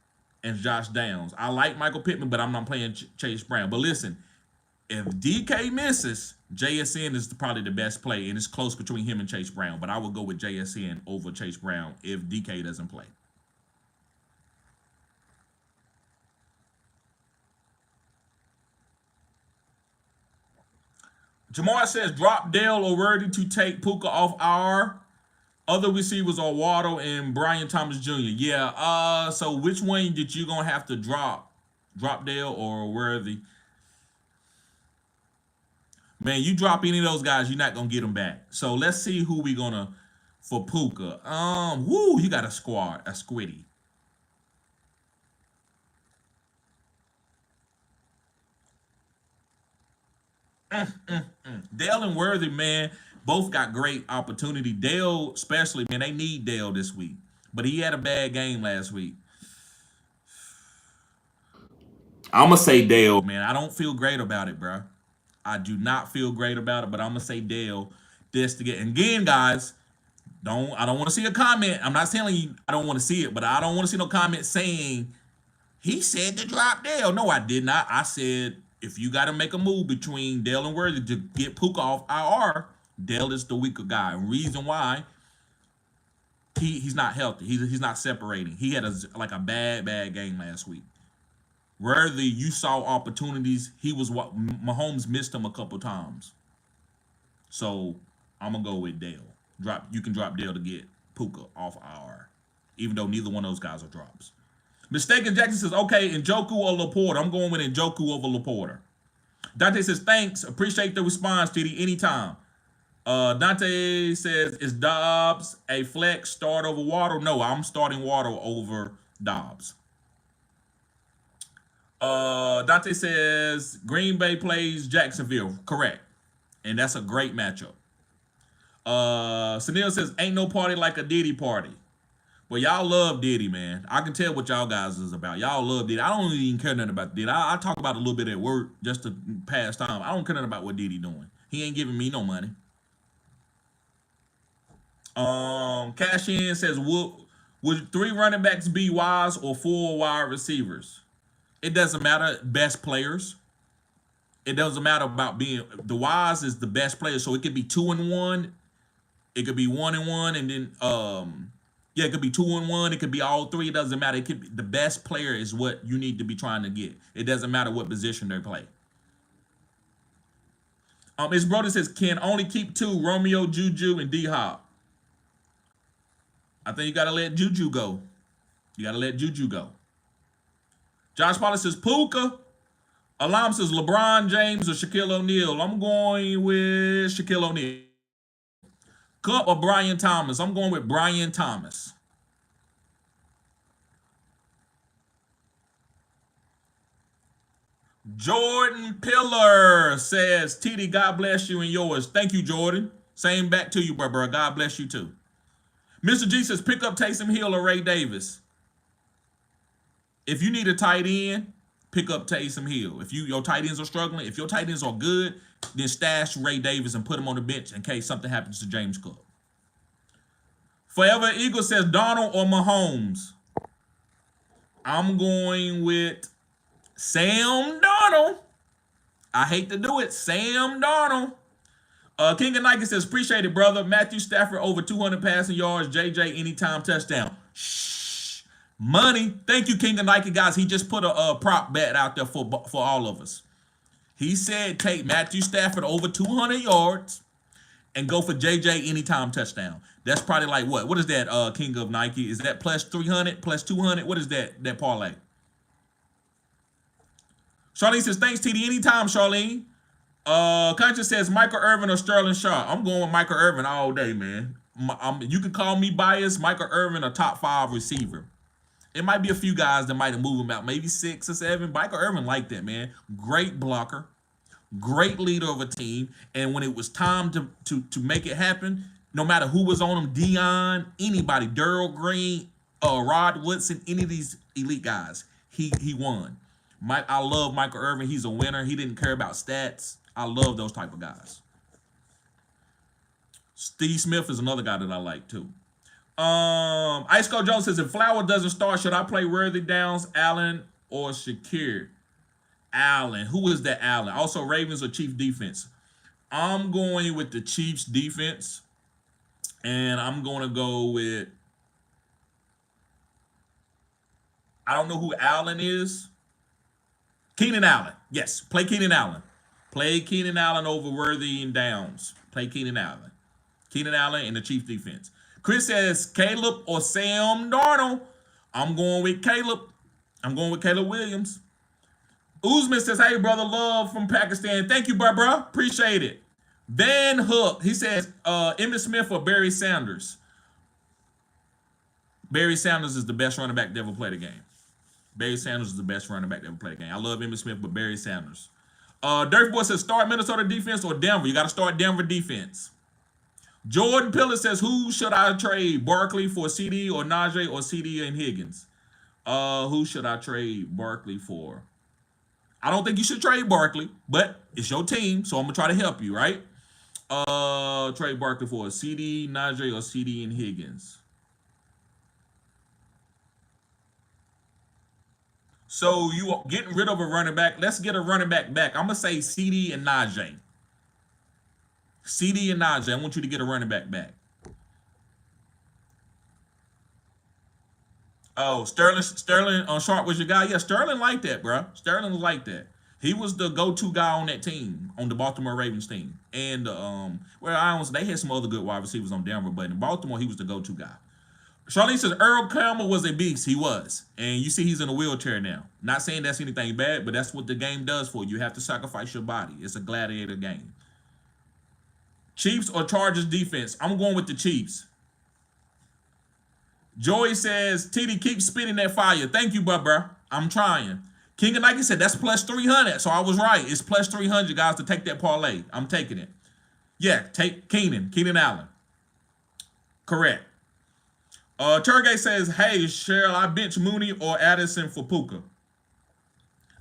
and Josh Downs. I like Michael Pittman, but I'm not playing Chase Brown. But listen, if DK misses, JSN is probably the best play, and it's close between him and Chase Brown. But I would go with JSN over Chase Brown if DK doesn't play. Jamar says drop Dale or Worthy to take Puka off our other receivers are Waddle and Brian Thomas Jr. Yeah. So which one did you gonna have to drop? Drop Dale or Worthy? Man, you drop any of those guys, you're not gonna get them back. So let's see who we gonna for Puka. Woo, he got a squad, a squiddy. Dale and Worthy, man, both got great opportunity. Dale, especially, man, they need Dale this week. But he had a bad game last week. I'm gonna say Dale, man. I don't feel great about it, bro. I do not feel great about it, but I'm gonna say Dale. This to get and again, guys. I don't want to see a comment. I'm not telling you I don't want to see it, but I don't want to see no comment saying he said to drop Dale. No, I did not. I said if you got to make a move between Dale and Worthy to get Puka off IR, Dale is the weaker guy. And reason why he's not healthy. He's not separating. He had a bad game last week. Worthy, you saw opportunities. He was what Mahomes missed him a couple times. So I'm gonna go with Dale. You can drop Dale to get Puka off IR, even though neither one of those guys are drops. Mistaken Jackson says, okay, Njoku or Laporta. I'm going with Njoku over Laporta. Dante says, thanks. Appreciate the response, TD. Anytime. Dante says, is Dobbs a flex start over Waddle? No, I'm starting Waddle over Dobbs. Dante says, Green Bay plays Jacksonville. Correct. And that's a great matchup. Sunil says, ain't no party like a Diddy party. Well, y'all love Diddy, man. I can tell what y'all guys is about. Y'all love Diddy. I don't even care nothing about Diddy. I talk about it a little bit at work just to pass time. I don't care nothing about what Diddy doing. He ain't giving me no money. Cash in says, would 3 running backs be wise or 4 wide receivers? It doesn't matter. Best players. It doesn't matter about being the wise is the best player. So it could be 2 and 1. It could be 1 and 1, and then yeah, it could be 2 and 1. It could be all 3. It doesn't matter. It could be, the best player is what you need to be trying to get. It doesn't matter what position they play. His brother says can only keep 2: Romeo, Juju, and D Hop. I think you gotta let Juju go. You gotta let Juju go. Josh Pollard says Puka. Alam says LeBron James or Shaquille O'Neal. I'm going with Shaquille O'Neal. Cup or Brian Thomas. I'm going with Brian Thomas. Jordan Pillar says, TD, God bless you and yours. Thank you, Jordan. Same back to you, bro. God bless you too. Mr. G says, pick up Taysom Hill or Ray Davis. If you need a tight end, pick up Taysom Hill. If your tight ends are struggling, if your tight ends are good, then stash Ray Davis and put him on the bench in case something happens to James Cook. Forever Eagle says Donald or Mahomes. I'm going with Sam Darnold. I hate to do it. Sam Darnold. King of Nike says, appreciate it, brother. Matthew Stafford over 200 passing yards. JJ anytime touchdown. Shh. Money. Thank you, King of Nike, guys. He just put a prop bet out there for all of us. He said take Matthew Stafford over 200 yards and go for JJ anytime touchdown. That's probably like what? What is that, King of Nike? Is that plus 300, plus 200? What is that parlay? Charlene says, thanks, TD. Anytime, Charlene. Conscious says Michael Irvin or Sterling Sharp. I'm going with Michael Irvin all day, man. You can call me biased. Michael Irvin, a top 5 receiver. It might be a few guys that might have moved him out, maybe 6 or 7. Michael Irvin like that, man. Great blocker, great leader of a team. And when it was time to make it happen, no matter who was on him, Dion, anybody, Darrell Green, Rod Woodson, any of these elite guys, he won. I love Michael Irvin. He's a winner. He didn't care about stats. I love those type of guys. Steve Smith is another guy that I like too. Ice Cold Jones says, if Flower doesn't start, should I play Worthy Downs, Allen, or Shakir? Allen. Who is that Allen? Also, Ravens or Chiefs defense? I'm going with the Chiefs defense. And I'm going to go with, I don't know who Allen is. Keenan Allen. Yes, play Keenan Allen. Play Keenan Allen over Worthy and Downs. Play Keenan Allen. Keenan Allen and the Chiefs defense. Chris says Caleb or Sam Darnold. I'm going with Caleb. I'm going with Caleb Williams. Uzman says, hey, brother, love from Pakistan. Thank you, bro. Appreciate it. Van Hook, he says, Emmitt Smith or Barry Sanders. Barry Sanders is the best running back to ever play the game. Barry Sanders is the best running back to ever play the game. I love Emmitt Smith, but Barry Sanders. Dirk Boy says, start Minnesota defense or Denver. You got to start Denver defense. Jordan Pillar says, who should I trade? Barkley for CD or Najee or CD and Higgins? Who should I trade Barkley for? I don't think you should trade Barkley, but it's your team, so I'm going to try to help you, right? Trade Barkley for CD, Najee, or CD and Higgins. So you are getting rid of a running back. Let's get a running back back. I'm going to say CD and Najee. CD and Najee. I want you to get a running back back. Oh, Sterling Sharp was your guy? Yeah, Sterling liked that, bro. Sterling was like that. He was the go-to guy on that team, on the Baltimore Ravens team. And, they had some other good wide receivers on Denver, but in Baltimore, he was the go-to guy. Charlene says Earl Campbell was a beast. He was. And you see he's in a wheelchair now. Not saying that's anything bad, but that's what the game does for you. You have to sacrifice your body. It's a gladiator game. Chiefs or Chargers defense? I'm going with the Chiefs. Joey says, TD, keep spitting that fire. Thank you, bro. I'm trying. King of Nike said that's plus 300. So I was right. It's plus 300, guys, to take that parlay. I'm taking it. Yeah, take Keenan Allen. Correct. Turgay says, hey, Cheryl, I bench Mooney or Addison for Puka.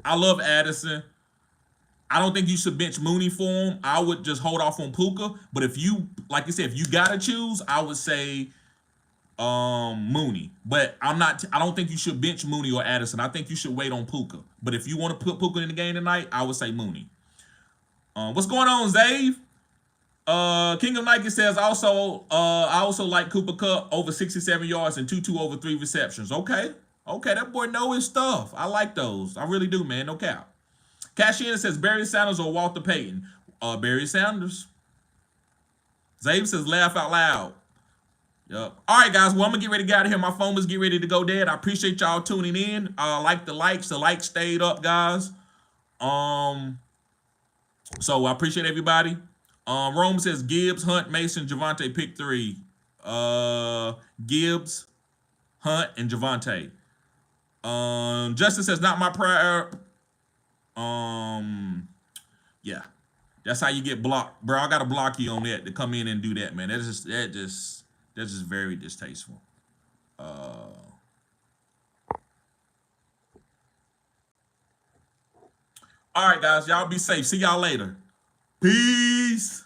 I love Addison. I don't think you should bench Mooney for him. I would just hold off on Puka. But if you, like you said, if you gotta choose, I would say Mooney. But I don't think you should bench Mooney or Addison. I think you should wait on Puka. But if you want to put Puka in the game tonight, I would say Mooney. What's going on, Zave? King of Nike says I also like Cooper Kupp over 67 yards and Tutu over 3 receptions. Okay, that boy know his stuff. I like those. I really do, man. No cap. Cashier says Barry Sanders or Walter Payton. Barry Sanders. Zabe says laugh out loud. Yep. All right, guys. Well, I'm gonna get ready to get out of here. My phone is get ready to go dead. I appreciate y'all tuning in. Like the likes. The likes stayed up, guys. Um. So I appreciate everybody. Rome says Gibbs, Hunt, Mason, Javante, pick three. Gibbs, Hunt, and Javante. Justin says not my prior. Um. Yeah. That's how you get blocked, bro. I gotta block you on that to come in and do that, man. That's just very distasteful. All right, guys, y'all be safe. See y'all later. Peace.